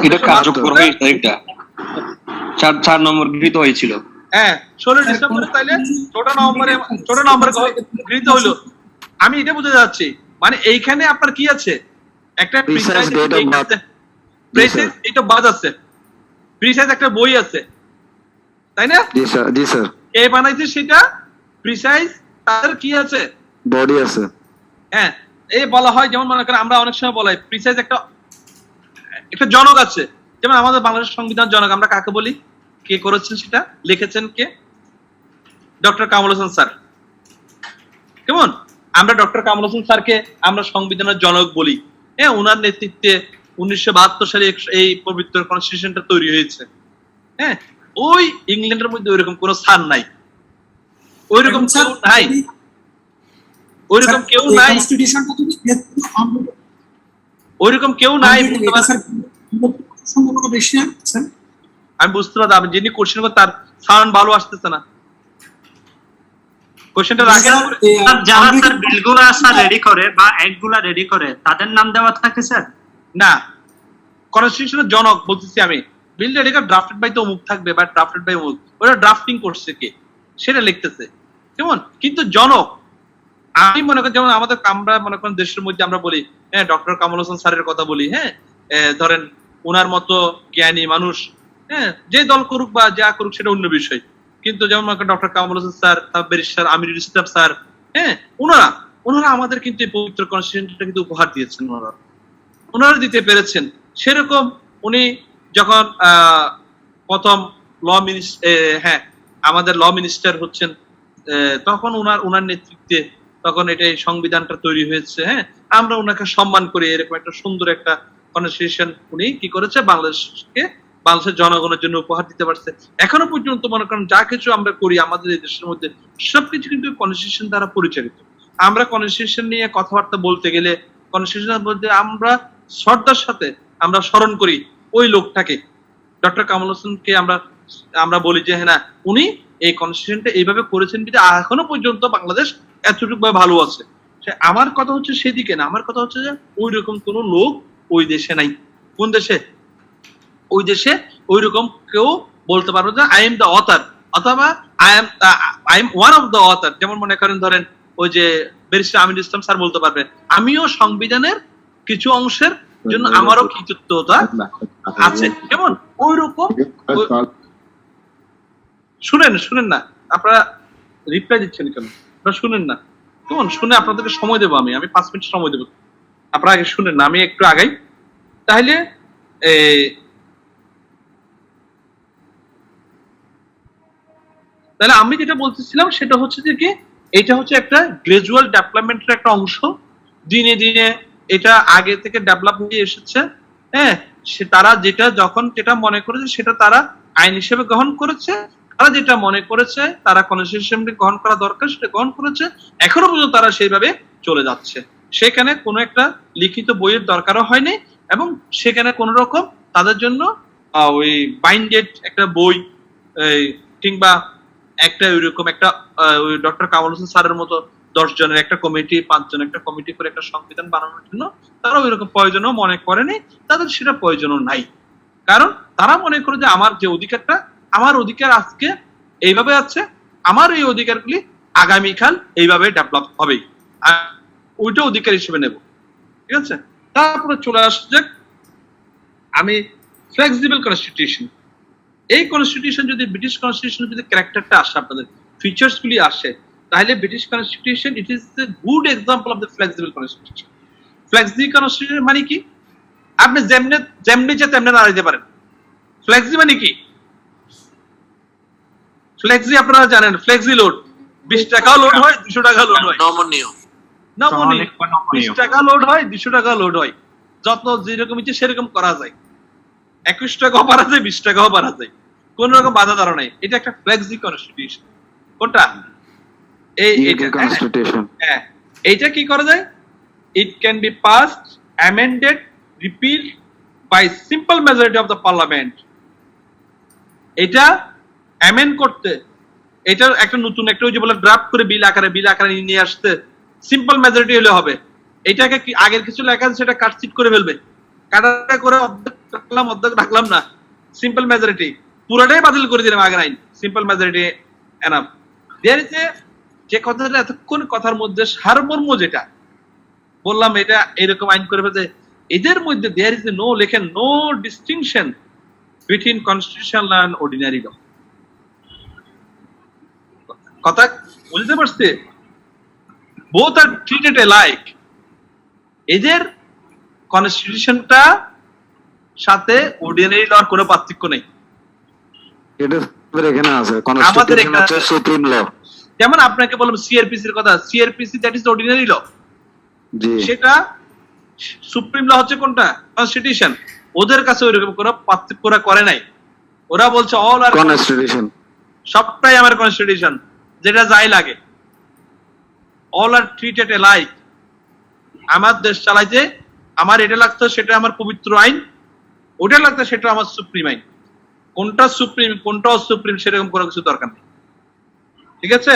এটা কার্যকর হয়ে তারিখটা 4 নম্বর গৃহীত হয়েছিল। হ্যাঁ, 16 ডিসেম্বরে, তাইলে 4 নভেম্বরে গৃহীত হইলো। আমি এটা বুঝতে যাচ্ছি, মানে এইখানে আপনার কি আছে, একটা প্রিসাইজ ডেট অফ বার্থ আছে, প্রিসাইজ একটা বই আছে, তাই না? জি স্যার, জি স্যার। কে বানাইছে সেটা প্রিসাইজ, তার কি আছে, বডি আছে। হ্যাঁ, এই বলা হয়, যেমন মনে করেন আমরা অনেক সময় বলাই প্রিসাইজ একটা একটা জনক আছে, যেমন আমাদের বাংলাদেশ সংবিধান জনক আমরা কাকে বলি? কে করেছেন সেটা লিখেছেন কে? Doctor Kamal Hossain sir. কেমন আমরা ডক্টর কামাল হোসেন স্যারকে আমরা সংবিধানের জনক বলি। হ্যাঁ, ওনার নেতৃত্বে 1972 সালে এই পবিত্র কনস্টিটিউশনটা তৈরি হয়েছে। হ্যাঁ, ওই ইংল্যান্ডের মধ্যে ওইরকম কোনো স্যার নাই, ওইরকম কেউ নাই, ওইরকম কেউ নাই, কনস্টিটিউশনটা যদি ওইরকম কেউ নাই। সম্ভাবনা বেশি না স্যার? আমি বুঝতে পারছি, আপনি যিনি কোশ্চেন করেন তার সাউন্ড ভালো আসতেছে না। কোশ্চেনটা রাখেন। যারা স্যার বিলগুলা স্যার রেডি করে বা অ্যাক্টগুলা রেডি করে তাদের নাম দেওয়া থাকে স্যার? না, কনস্টিটিউশনের জনক বলতেছি আমি। বিল রেডি করে ড্রাফটেড বাই তো অমুক থাকবে বা ড্রাফটেড বাই অমুক, ওরা ড্রাফটিং করছে কে সেটা লিখতেছে। কেমন কিন্তু জনক আমি মনে করি, যেমন আমাদের আমরা মনে করেন দেশের মধ্যে আমরা বলি হ্যাঁ ডক্টর কামাল হোসেন স্যারের কথা বলি। হ্যাঁ, ধরেন ওনার মতো জ্ঞানী মানুষ হ্যাঁ যে দল করুক বা যা করুক সেটা অন্য বিষয়, কিন্তু যেমন doctor Kamal Hossain sir, barrister Aminul Islam sir, হ্যাঁ ওনারা আমাদের কিন্তু এই পবিত্র কনস্টিটিউশনটা কিন্তু উপহার দিয়েছেন, ওনারা দিতে পেরেছেন। সেরকম উনি যখন প্রথম আমাদের ল মিনিস্টার হচ্ছেন, তখন ওনার নেতৃত্বে তখন এটা এই সংবিধানটা তৈরি হয়েছে। হ্যাঁ, আমরা ওনাকে সম্মান করি, এরকম একটা সুন্দর একটা কনস্টিটিউশন উনি কি করেছে বাংলাদেশের জনগণের জন্য উপহার দিতে পারছে। এখনো পর্যন্ত মনে করেন যা কিছু আমরা করি আমাদের এই দেশের মধ্যে সবকিছু কিন্তু কনস্টিটিউশন দ্বারা পরিচালিত। আমরা কনস্টিটিউশন নিয়ে কথাবার্তা বলতে গেলে কনস্টিটিউশনের মধ্যে আমরা শ্রদ্ধার সাথে আমরা স্মরণ করি ওই লোকটাকে, ডক্টর কামাল হোসেনকে আমরা বলি যে হ্যাঁ না উনি এই কনস্টিটিউশনটা এইভাবে করেছেন, কিন্তু এখনো পর্যন্ত বাংলাদেশ এতটুকু ভালো আছে। আমার কথা হচ্ছে সেদিকে না, আমার কথা হচ্ছে যে ওই রকম কোন লোক ওই দেশে নাই। কোন দেশে? ওই দেশে ওই রকম কেউ বলতে পারবো যে আই এম দ্য অথর অথবা I am one of the author. যেমন মনে করেন ধরেন ওই যে ব্যারিস্টার আমিনুল ইসলাম স্যার বলতে পারবে আমিও সংবিধানের কিছু অংশের জন্য আমারও কৃতিত্বতা আছে। কেমন ওই রকম শুনেন না, আপনারা রিপ্লাই দিচ্ছেন কেন? আপনারা শুনেন না, কেমন শুনে আপনাদেরকে সময় দেবো আমি 5 মিনিট সময় দেবো। আপনারা আগে শুনেন না, আমি একটু আগাই। তাহলে আমি যেটা বলতেছিলাম সেটা হচ্ছে যে কি এটা হচ্ছে একটা গ্রাজুয়াল ডেভেলপমেন্টের একটা অংশ। দিনে দিনে এটা আগে থেকে ডেভেলপ হয়ে এসেছে। হ্যাঁ, তারা যখন যেটা মনে করেছে সেটা তারা আইন হিসেবে গ্রহণ করেছে, তারা যেটা মনে করেছে তারা কনস্টিটিউশন গ্রহণ করা দরকার সেটা গ্রহণ করেছে। এখনো পর্যন্ত তারা সেইভাবে চলে যাচ্ছে। সেখানে কোনো একটা লিখিত বইয়ের দরকারও হয়নি এবং সেখানে কোন রকম তাদের জন্য ওই বাইন্ডেড একটা বই কিংবা একটা ওইরকম একটা ডক্টর কামাল হোসেন স্যারের মতো 10 জনের একটা কমিটি 5 জনের একটা কমিটি করে একটা সংবিধান বানানোর জন্য তারা ওইরকম প্রয়োজনও মনে করেনি, তাদের সেটা প্রয়োজনও নাই। কারণ তারা মনে করে যে আমার যে অধিকারটা, আমার অধিকার আজকে এইভাবে আছে, আমার এই অধিকারগুলি আগামীকাল এইভাবে ডেভেলপ হবে, ওইটা অধিকার হিসেবে নেব। ঠিক আছে, তারপরে চলে আসছে যে আমি ফ্লেক্সিবল কনস্টিটিউশন। এই কনস্টিটিউশন যদি ব্রিটিশ কনস্টিটিউশন যদি ক্যারেক্টারটা আসে, আপনাদের ফিচার্স গুলি আসে, তাহলে British constitution it is a good example of the flexible constitution. Flexible constitution মানে কি? আপনি যেমনি যে তেমনি দাঁড়াইতে পারেন। ফ্লেক্সি মানে কি? ফ্লেক্সি আপনারা জানেন, ফ্লেক্সি লোড 20 টাকা লোড হয়, 200 টাকা লোড হয়। নমনীয় 20 টাকা লোড হয়, 200 টাকা লোড হয়, যত যেরকম ইচ্ছে সেরকম করা যায়। 21 টাকাও পারা যায়, 20 টাকাও পারা যায়, কোন রকম বাধা ধরা নাই। এটা একটা ফ্লেক্সি কনস্টিটিউশন। কোনটা? হ্যাঁ, এইটা কি করা যায়? It can be passed, amended, repealed by simple majority of the parliament. এটা অ্যামেন্ড করতে, এটা একটা নতুন একটা ওই যে বলে ড্রাফট করে বিল আকারে নিয়ে আসতে সিম্পল মেজরিটি হলে হবে। এটাকে কি আগের কিছু লেখা আছে সেটা কাটছিট করে ফেলবে, কাটা করে অর্ধেক রাখলাম না, সিম্পল মেজরিটি পুরোটাই বাতিল করে দিলাম আগের আইন, সিম্পল মেজরিটি এনাফ। যে কথাটা এতক্ষণ কথার মধ্যে সারমর্ম যেটা বললাম, এটা এরকম আইন করে ফেলতে, এদের মধ্যে দেয়ার ইজ নো লেখেন no distinction between constitutional and ordinary law. কথা বুঝতে পারছে? Both are treated alike. এদের কনস্টিটিউশনটা সাথে অর্ডিনারি লর কোনো পার্থক্য নেই। এটা এখানে আছে কনস্টিটিউশন হচ্ছে সুপ্রিম ল। যেমন আপনাকে বললাম সিআরপিসি এর কথা, সিআরপিসি দ্যাট ইজ অর্ডিনারি ল, জি সেটা সুপ্রিম ল হচ্ছে কোনটা? কনস্টিটিউশন। ওদের কাছে ওইরকম কোনো পার্থক্য ওরা করে নাই। ওরা বলছে অল আর কনস্টিটিউশন, সবটাই আমার কনস্টিটিউশন, যেটা যাই লাগে। অল আর ট্রিটেড এলাইক। আমার দেশ চালাইতে আমার এটা লাগতো সেটা আমার পবিত্র আইন, ওটা লাগতো সেটা আমার সুপ্রিম আইন। কোনটা সুপ্রিম কোনটা অসুপ্রিম সেরকম কোনো কিছু দরকার নেই। ঠিক আছে?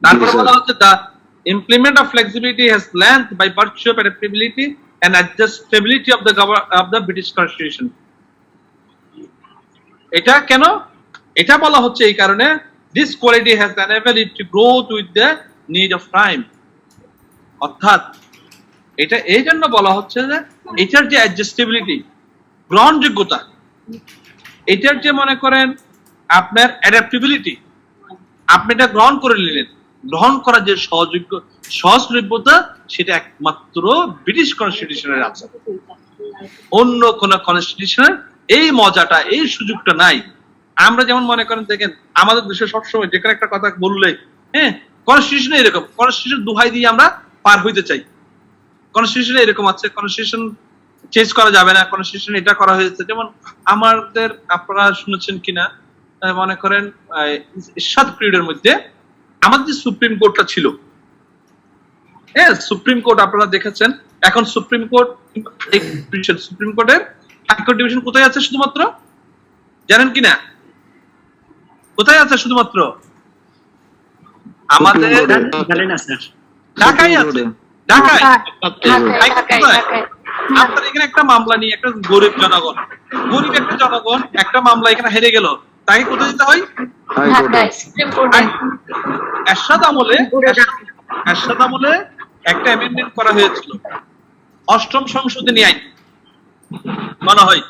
তারপরে বলা হচ্ছে দা implement of flexibility has length by virtue of adaptability and adjustability of the British Constitution. এটা কেন? এটা বলা হচ্ছে এই কারণে this quality has enabled it to grow with the need of time. অর্থাৎ এটা এই জন্য বলা হচ্ছে যে এটার যে অ্যাডজাস্টেবিলিটি, গ্রহণযোগ্যতা, এটার যে মনে করেন আপনার অ্যাডাপ্টেবিলিটি, আপনি এটা গ্রহণ করে নিলেন, গ্রহণ করার যে সহজলভ্যতা, সেটা একমাত্র ব্রিটিশ কনস্টিটিউশনের আছে। অন্য কোন কনস্টিটিউশনের এই মজাটা, এই সুযোগটা নাই। আমরা যেমন মনে করেন দেখেন আমাদের দেশে সবসময় যেখানে একটা কথা বললে, হ্যাঁ কনস্টিটিউশনে এরকম, কনস্টিটিউশন দুহাই দিয়ে আমরা পার হইতে চাই। কনস্টিটিউশনে এরকম আছে, কনস্টিটিউশন চেঞ্জ করা যাবে না, কনস্টিটিউশন এটা করা হয়েছে। যেমন আমাদের, আপনারা শুনেছেন কিনা মনে করেন এরশাদ পিরিয়ডের মধ্যে আমাদের যে সুপ্রিম কোর্টটা ছিল, হ্যাঁ সুপ্রিম কোর্ট আপনারা দেখেছেন, এখন সুপ্রিম কোর্ট, সুপ্রিম কোর্টের হাইকোর্ট ডিভিশন কোথায় আছে শুধুমাত্র জানেন কিনা? কোথায় আছে শুধুমাত্র? আমাদের জানি না স্যার। ঢাকায় আছে, ঢাকায়। আপনার এখানে একটা মামলা নিয়ে একটা গরিব একটা জনগণ একটা মামলা এখানে হেরে গেল, তাকে কোথায় যেতে হয়? এরশাদ আমলে একটা অ্যামেন্ডমেন্ট করা হয়েছিল, 8ম সংশোধনী আইন মনে হয়।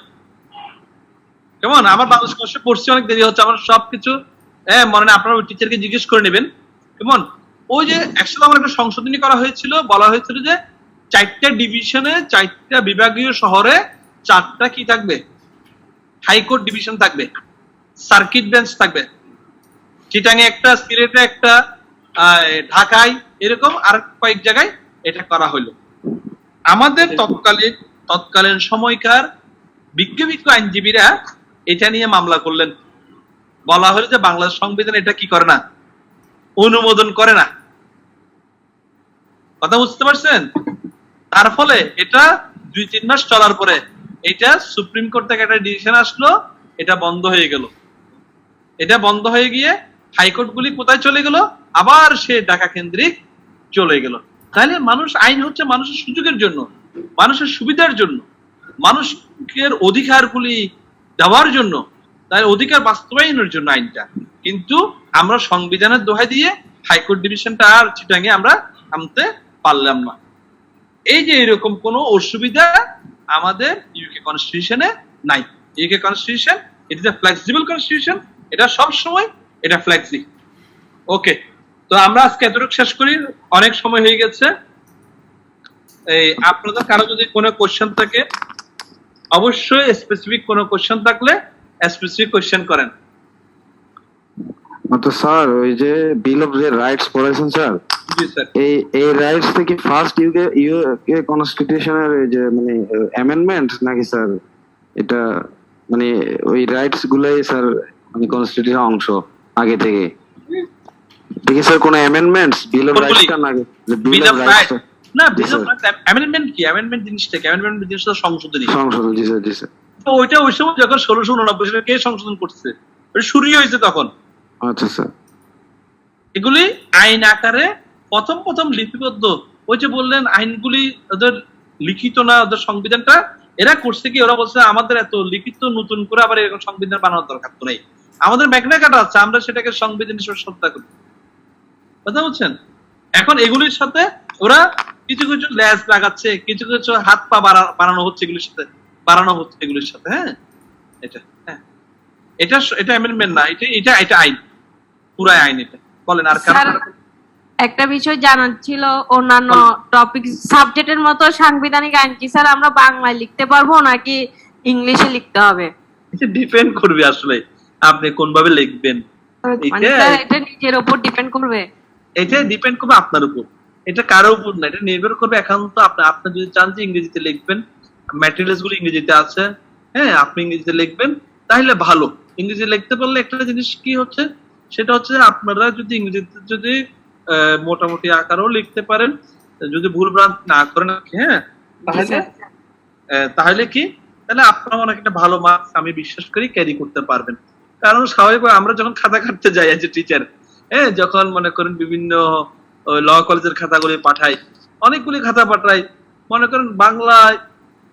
কেমন আমার বাংলাদেশ কষ্টে পড়ছি, অনেক দেরি হচ্ছে আমার সবকিছু, হ্যাঁ মনে না, আপনারা ওই টিচারকে জিজ্ঞেস করে নেবেন। কেমন ওই যে এরশাদ আমলে একটা সংশোধনী করা হয়েছিল, বলা হয়েছিল যে 4টা ডিভিশনে, 4টা বিভাগীয় শহরে 4টা কি থাকবে? হাইকোর্ট ডিভিশন থাকবে, সার্কিট বেঞ্চ থাকবে। চিটাঙে একটা, সিলেটে একটা, ঢাকায়, এরকম আর কয়েক জায়গায় এটা করা হলো। আমাদের তৎকালীন সময়কার বিজ্ঞ আইনজীবীরা এটা নিয়ে মামলা করলেন। বলা হলো যে বাংলাদেশ সংবিধান এটা কি করে না, অনুমোদন করে না। কথা বুঝতে পারছেন? তার ফলে এটা 2-3 মাস চলার পরে এটা সুপ্রিম কোর্ট থেকে একটা ডিসিশন আসলো, এটা বন্ধ হয়ে গেল। এটা বন্ধ হয়ে গিয়ে হাইকোর্ট গুলি কোথায় চলে গেল? আবার সে ঢাকা কেন্দ্রিক চলে গেল। তাহলে আইন হচ্ছে মানুষের সুযোগের জন্য, মানুষের সুবিধার জন্য, মানুষের অধিকারগুলি দেওয়ার জন্য, তাই অধিকার বাস্তবায়নের জন্য আইনটা। কিন্তু আমরা সংবিধানের দোহাই দিয়ে হাইকোর্ট ডিভিশনটা আর চিটাঙে আমরা আনতে পারলাম না। এই যে এরকম কোনো অসুবিধা আমাদের ইউকে কনস্টিটিউশনে নাই। UK constitution it is A flexible constitution, এটা সব সময় এটা ফ্লেক্সি। ওকে, তো আমরা আজকে এতটুকু শেষ করি, অনেক সময় হয়ে গেছে। এই আপনাদের কারো যদি কোনো কোশ্চেন থাকে, অবশ্যই স্পেসিফিক কোনো কোশ্চেন থাকলে স্পেসিফিক কোশ্চেন করেন। তো স্যার ওই যে বিল অফ রাইটস পড়েছেন স্যার, জি স্যার। এই রাইটস থেকে ফার্স্ট ইউকে কনস্টিটিউশনের যে মানে অ্যামেন্ডমেন্ট নাকি স্যার? এটা মানে ওই রাইটস গুলাই স্যার মানে কনস্টিটিউশন অংশ আগে থেকে দেখি স্যার কোন অ্যামেন্ডমেন্টস বিল অফ রাইটসটা নাকি? বিল অফ রাইটস না, বিল অফ রাইটস অ্যামেন্ডমেন্ট কি? অ্যামেন্ডমেন্ট জিনিসটা কি? অ্যামেন্ডমেন্ট জিনিসটা সংশোধনী। জি স্যার, জি স্যার। তো ওইটা ওই সময় যখন 1689 সালে কে সংশোধন করছে, ওটা শুরুই হয়েছে তখন। আচ্ছা স্যার। এগুলি আইন আকারে প্রথম লিপিবদ্ধ। ওই যে বললেন আইনগুলি ওদের লিখিত না, ওদের সংবিধানটা এরা করছে কি, ওরা বলছে আমাদের এত লিখিত নতুন করে আবার এরকম সংবিধান বানানোর দরকার তো নেই, আমাদের ম্যাগনা কার্টা আছে, আমরা সেটাকে সংবিধান হিসেবে শ্রদ্ধা করি। কথা বলছেন? এখন এগুলির সাথে ওরা কিছু কিছু ল্যাজ লাগাচ্ছে, কিছু কিছু হাত পা বাড়ানো হচ্ছে এগুলির সাথে, এগুলির সাথে। হ্যাঁ এটা অ্যামেন্ডমেন্ট না, এটা আইন, পুরাই আইন। এটা বলেন আর কারণ। একটা বিষয় জানার ছিল, অন্যান্য টপিক সাবজেক্টের মতো সাংবিধানিক আইন কি স্যার আমরা বাংলায় লিখতে পারবো নাকি ইংলিশে লিখতে হবে? এটা ডিপেন্ড করবে আসলে আপনি কোন ভাবে লিখবেন। মানে স্যার এটা নিজের উপর ডিপেন্ড করবে? এটা ডিপেন্ড করবে আপনার উপর, এটা কারো উপর না, এটা নির্ভর করবে একান্ত আপনি যদি চান যে ইংরেজিতে লিখবেন, ম্যাটেরিয়ালস গুলো ইংরেজিতে আছে, হ্যাঁ আপনি ইংরেজিতে লিখবেন তাহলে ভালো। ইংরেজি লিখতে পারলে একটা জিনিস কি হচ্ছে, সেটা হচ্ছে আপনারা যদি ইংরেজিতে যদি মোটামুটি আকারেও লিখতে পারেন, যদি ভুলভ্রান্তি না করেন, হ্যাঁ তাহলে কি, তাহলে আপনারা অনেক একটা ভালো মার্কস আমি বিশ্বাস করি ক্যারি করতে পারবেন। কারণ স্বাভাবিক আমরা যখন খাতা কাটতে যাই এজ এ টিচার, যখন মনে করেন বিভিন্ন ল কলেজের খাতাগুলি পাঠাই, অনেকগুলি খাতা পাঠাই, মনে করেন বাংলায়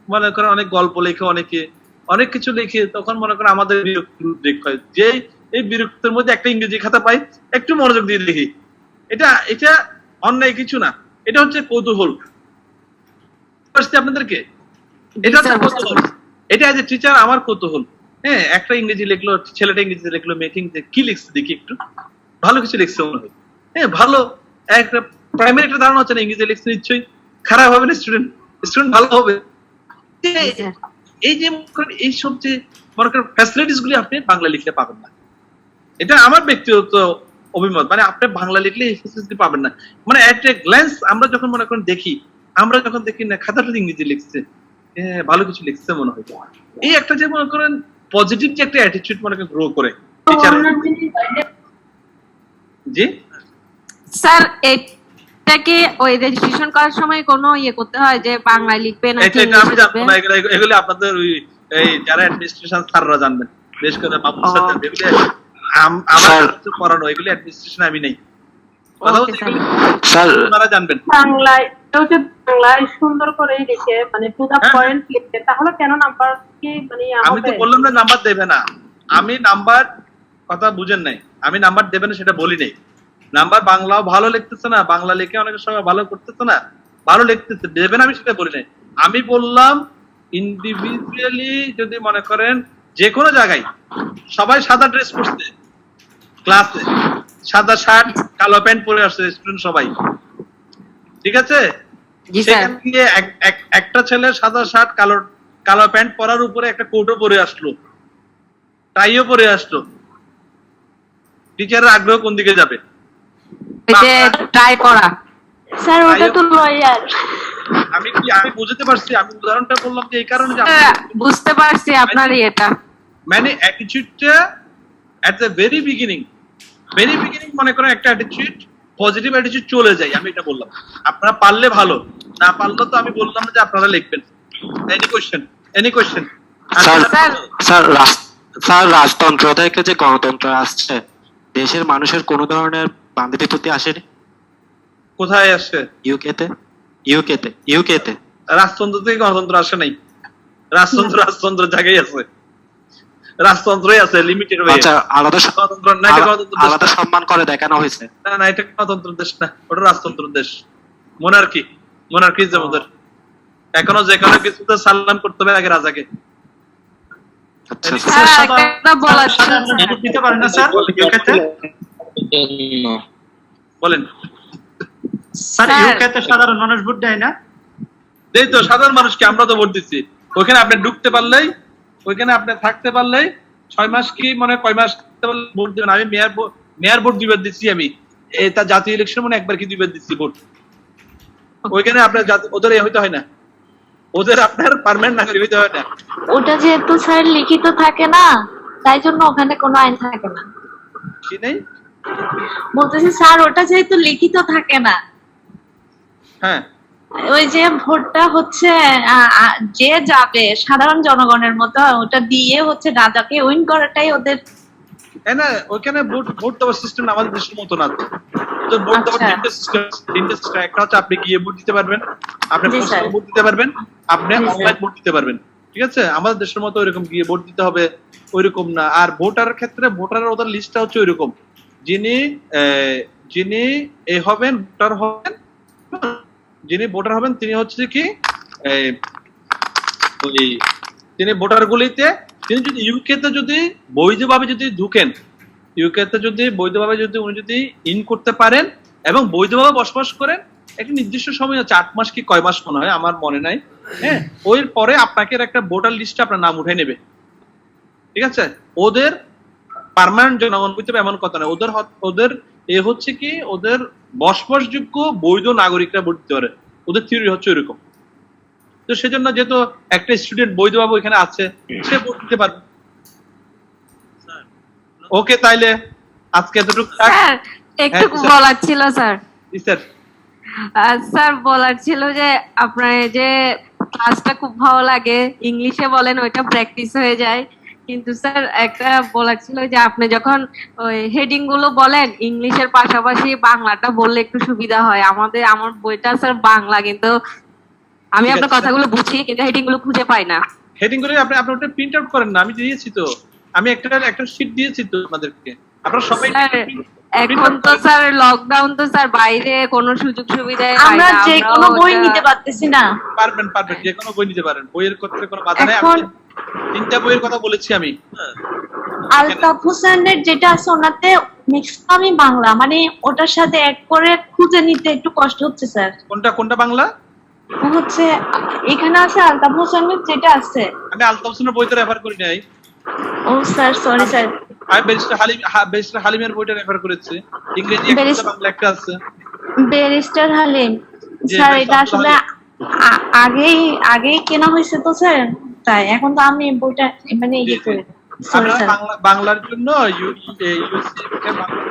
মনে করেন অনেক গল্প লেখে, অনেকে অনেক কিছু লিখে, তখন মনে করেন আমাদের বিরক্তি উদ্রেক হয় যে এই বিরক্তির মধ্যে একটা ইংরেজি খাতা পাই, একটু মনোযোগ দিয়ে লিখি। এটা অন্যায় কিছু না, এটা হচ্ছে কৌতূহল আপনাদেরকে, এটা হচ্ছে কৌতূহল, এটা এজ এ টিচার আমার কৌতূহল। হ্যাঁ একটা ইংরেজি লিখলো, ছেলেটা ইংরেজি লিখলো, মেকিং কি লিখছে দেখি, একটু ভালো কিছু লিখছে মনে হয়, হ্যাঁ ভালো একটা প্রাইমারি একটা ধারণা হচ্ছে না ইংরেজি লিখছে নিশ্চয়ই খারাপ হবে না, স্টুডেন্ট ভালো হবে। এই যে এইসব যে মনে করেন ফ্যাসিলিটিস গুলি আপনি বাংলা লিখলে পাবেন না, এটা আমার ব্যক্তিগত অভিমত। মানে আপনি বাংলা লিখলে এই ফ্যাসিলিটি পাবেন না। মানে একটা গ্ল্যান্স আমরা যখন মনে করেন দেখি, আমরা যখন দেখি না খাতাটা ইংরেজি লিখছে, হ্যাঁ ভালো কিছু লিখছে মনে হয়, এই একটা যে মনে করেন পজিটিভ যে একটা অ্যাটিটিউড মনে করেন গ্রো করে টিচার। জি স্যার এটাকে ওই রেজিস্ট্রেশন করার সময় কোনো করতে হয় যে বাংলায় লিখবে নাকি আমি জানবো না, এগুলো আপনাদের ওই এই যারা অ্যাডমিনিস্ট্রেশন স্যাররা জানবেন, বিশেষ করে মামুন স্যার জানবেন, এগুলো আমার পড়ানো, এগুলো অ্যাডমিনিস্ট্রেশন আমি নেই, কথা বলতে স্যার আপনারা জানবেন। বাংলায় বাংলায় সুন্দর করে লিখে মানে টু দা পয়েন্ট লিখে, তাহলে কেন নাম্বার কি মানে আমি তো বললাম না নাম্বার দেবে না, আমি নাম্বার কথা বুঝেন নাই, আমি নাম্বার দেবে না সেটা বলি নাই। নাম্বার বাংলাও ভালো লিখতেছে না, বাংলা লিখে অনেক সময় ভালো করতেছে না, ভালো লিখতেছে, দেবেন আমি সেটা বলি নাই। আমি বললাম ইন্ডিভিজুয়ালি যদি মনে করেন যে কোনো জায়গায় সবাই সাদা ড্রেস পরছে, ক্লাসে সাদা শার্ট কালো প্যান্ট পরে আসছে স্টুডেন্ট সবাই, ঠিক আছে, সেখান থেকে একটা ছেলে সাদা শার্ট কালো প্যান্ট পরার উপরে একটা কোটও পরে আসলো, টাইও পরে আসলো, টিচারের আগ্রহ কোন দিকে যাবে? ট্রাই করা স্যার ওটা তো লয়ার। আমি বুঝতে পারছি, আমি উদাহরণটা বললাম যে এই কারণে বুঝতে পারছি আপনার এটা মানে অ্যাটিটিউডটা এট দ্য ভেরি বিগিনিং মনে করেন একটা অ্যাটিটিউড, পজিটিভ অ্যাটিটিউড চলে যায়, আমি এটা বললাম। আপনারা পারলে ভালো, না পারলে তো আমি বললাম যে আপনারা লিখবেন। এনি কোশ্চেন স্যার রাজতন্ত্র থেকে যে গণতন্ত্র আসছে, দেশের মানুষের কোন ধরনের বান্ধব বিপত্তি আসেনি? কোথায় আসছে? ইউকেতে রাজতন্ত্র থেকে গণতন্ত্র আসে নাই, রাজতন্ত্র জায়গায় আছে, রাজতন্ত্রই আছে লিমিটেড ওয়ে। আচ্ছা, আলাদা গণতন্ত্র না, এটা গণতন্ত্র আলাদা সম্মান করে দেখানো হয়েছে না, এটা গণতন্ত্র দেশ না, ওটা রাজতন্ত্র দেশ, মোনার্কি ওদের এখনো যে কোনো কিছুতে সালাম করতে হবে আগে রাজাকে। আচ্ছা দিতে পারেন না স্যার ইউকেতে? বলেন স্যার ইউকেতে সাধারণ মানুষ ভোট দেয় না? এই তো সাধারণ মানুষকে আমরা তো ভোট দিচ্ছি, ওইখানে আপনি ঢুকতে পারলেই, ওইখানে আপনি থাকতে পারলেই 6 মাস কি মনে কয় মাস ভোট দিবেন। আমি মেয়র ভোট 2 বার দিচ্ছি, আমি এটা জাতীয় ইলেকশন মনে একবার কি 2 বার দিচ্ছি ভোট। ওইখানে আপনার ওদের হইতে হয় না, ওদের আপনার পার্মানেন্ট নাগরিক হইতে হয় না। ওটা যেহেতু স্যার লিখিত থাকে না, তাই জন্য ওখানে কোনো আইন থাকে না। কি নেই বলতেছি স্যার, ওটা যেহেতু লিখিত থাকে না, হ্যাঁ ওই যে ভোটটা হচ্ছে যে যাবে সাধারণ জনগণের মতো, ওটা দিয়ে হচ্ছে রাজাকে উইন করাটাই ওদের। না ওইখানে ভোট দেওয়ার সিস্টেম আমাদের দেশের মতো না, তো ভোট দেওয়ার তিনটে সিস্টেম। একটা হচ্ছে আপনি গিয়ে ভোট দিতে পারবেন, আপনি ভোট দিতে পারবেন, আপনি অনলাইন ভোট দিতে পারবেন, ঠিক আছে। আমাদের দেশের মতো ওইরকম গিয়ে ভোট দিতে হবে ওইরকম না। আর ভোটারের ক্ষেত্রে ভোটারের ওদের লিস্টটা হচ্ছে ওইরকম, যিনি হবেন ভোটার হবেন, যিনি ভোটার হবেন তিনি হচ্ছে কি তিনি ভোটার গুলিতে, তিনি যদি ইউকেতে যদি বৈধভাবে যদি ঢুকেন, ইউকেতে যদি বৈধভাবে যদি উনি যদি ইন করতে পারেন এবং বৈধভাবে বসবাস করেন, একটা নির্দিষ্ট সময় আছে, 8 মাস কি কয় মাস মনে হয়, আমার মনে নাই, হ্যাঁ, ওই পরে আপনাকে একটা ভোটার লিস্টে আপনার নাম উঠাই নেবে, ঠিক আছে? ওদের পার্মানেন্ট জনগণ হইতে হবে এমন কথা নয়, ওদের এ হচ্ছে কি, ওদের বসবাসযোগ্য বৈধ নাগরিকরা ভোট দিতে পারে, ওদের থিওরি হচ্ছে ওইরকম। তো সেজন্য যেহেতু একটা স্টুডেন্ট বৈধভাবে ওইখানে আছে, সে ভোট দিতে পারবে। ওকে, তাইলে আজকে এতটুকু থাক। স্যার একটু হ্যাঁ, স্যার। বলার ছিল স্যার। জি স্যার। স্যার বলার ছিল যে আপনার এই যে ক্লাসটা খুব ভালো লাগে, ইংলিশে বলেন ওইটা প্র্যাকটিস হয়ে যায়, কিন্তু স্যার একটা বলার ছিল যে আপনি যখন ওই হেডিং গুলো বলেন ইংলিশের পাশাপাশি বাংলাটা বললে একটু সুবিধা হয়। আমার বইটা স্যার বাংলা, কিন্তু আমি ঠিক আপনার আছে, কথাগুলো বুঝি কিন্তু হেডিং গুলো খুঁজে পাই না। হেডিং করে আপনি ওটা প্রিন্ট আউট করেন না, আমি দিয়েছি তো, আমি একটা শীট দিয়েছি তো আপনাদেরকে, আপনারা সবাই স্যার এখন তো স্যার লকডাউন, তো স্যার বাইরে কোনো সুযোগ সুবিধা আমরা যে কোনো বই নিতে পারতেছি না। পারবেন, যে কোনো বই নিতে পারেন, বইয়ের ক্ষেত্রে কোনো বাধা নেই। এখন 3টা বইয়ের কথা বলেছি আমি। আলতাফ হোসেনের যেটা আছে ওনাতে ম্যাক্সিমামই বাংলা, মানে ওটার সাথে এক করে খুঁজে নিতে একটু কষ্ট হচ্ছে স্যার। কোনটা বাংলা? ও হচ্ছে এখানে আছে আলতাফ হোসেনের যেটা আছে। আমি আলতাফ হোসেনের বইটা রেফার করি নাই। ও স্যার, সরি স্যার। আমি ব্যারিস্টার হালিমের বইটা রেফার করেছি, ইংরেজি একটা, বাংলা একটা আছে। ব্যারিস্টার হালিম জি, স্যার, ব্যারিস্টার এটা আসলে আগেই কেনা হয়েছে তো স্যার, তাই এখন তো আমি বইটা মানে ইয়ে করি। Sorry sir. বাংলার জন্য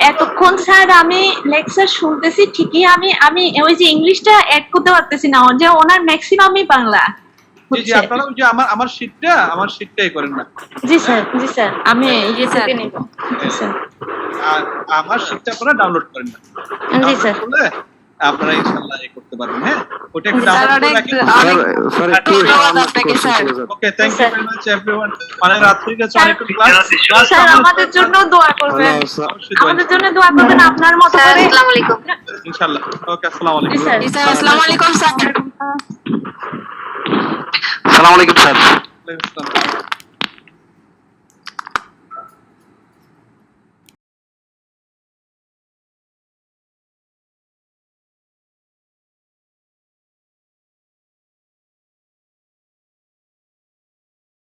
এতক্ষণ স্যার আমি লেকচার শুনতেছি ঠিকই, আমি ওই যে ইংলিশটা অ্যাড করতে পারতেছি না, যে ওনার ম্যাক্সিমামই বাংলা। জি, আপনারা ওই যে আমার শীটটাই করেন না। জি স্যার, আমি ইয়ে থেকে নিব। জি স্যার। আর আমার শীটটা আপনারা ডাউনলোড করেন না। জি স্যার। করলে আপনারা ইনশাআল্লাহ করতে পারবেন। হ্যাঁ, ওটা একটু স্যার ডাউনলোড করে অনেক রাখেন। স্যার একটু ধন্যবাদ আপনাকে sir. Okay, thank you very much everyone. মানে রাত হয়ে গেছে, অনেক ক্লাস। স্যার আমাদের জন্য দোয়া করবেন, আমাদের জন্য দোয়া করবেন আপনার মতো করে। আসসালামু আলাইকুম। ইনশাআল্লাহ। ওকে, আসসালামু আলাইকুম। জি স্যার। আসসালামু আলাইকুম স্যার। সালাম আলাইকুম স্যার। ওয়ালাইকুম আসসালাম।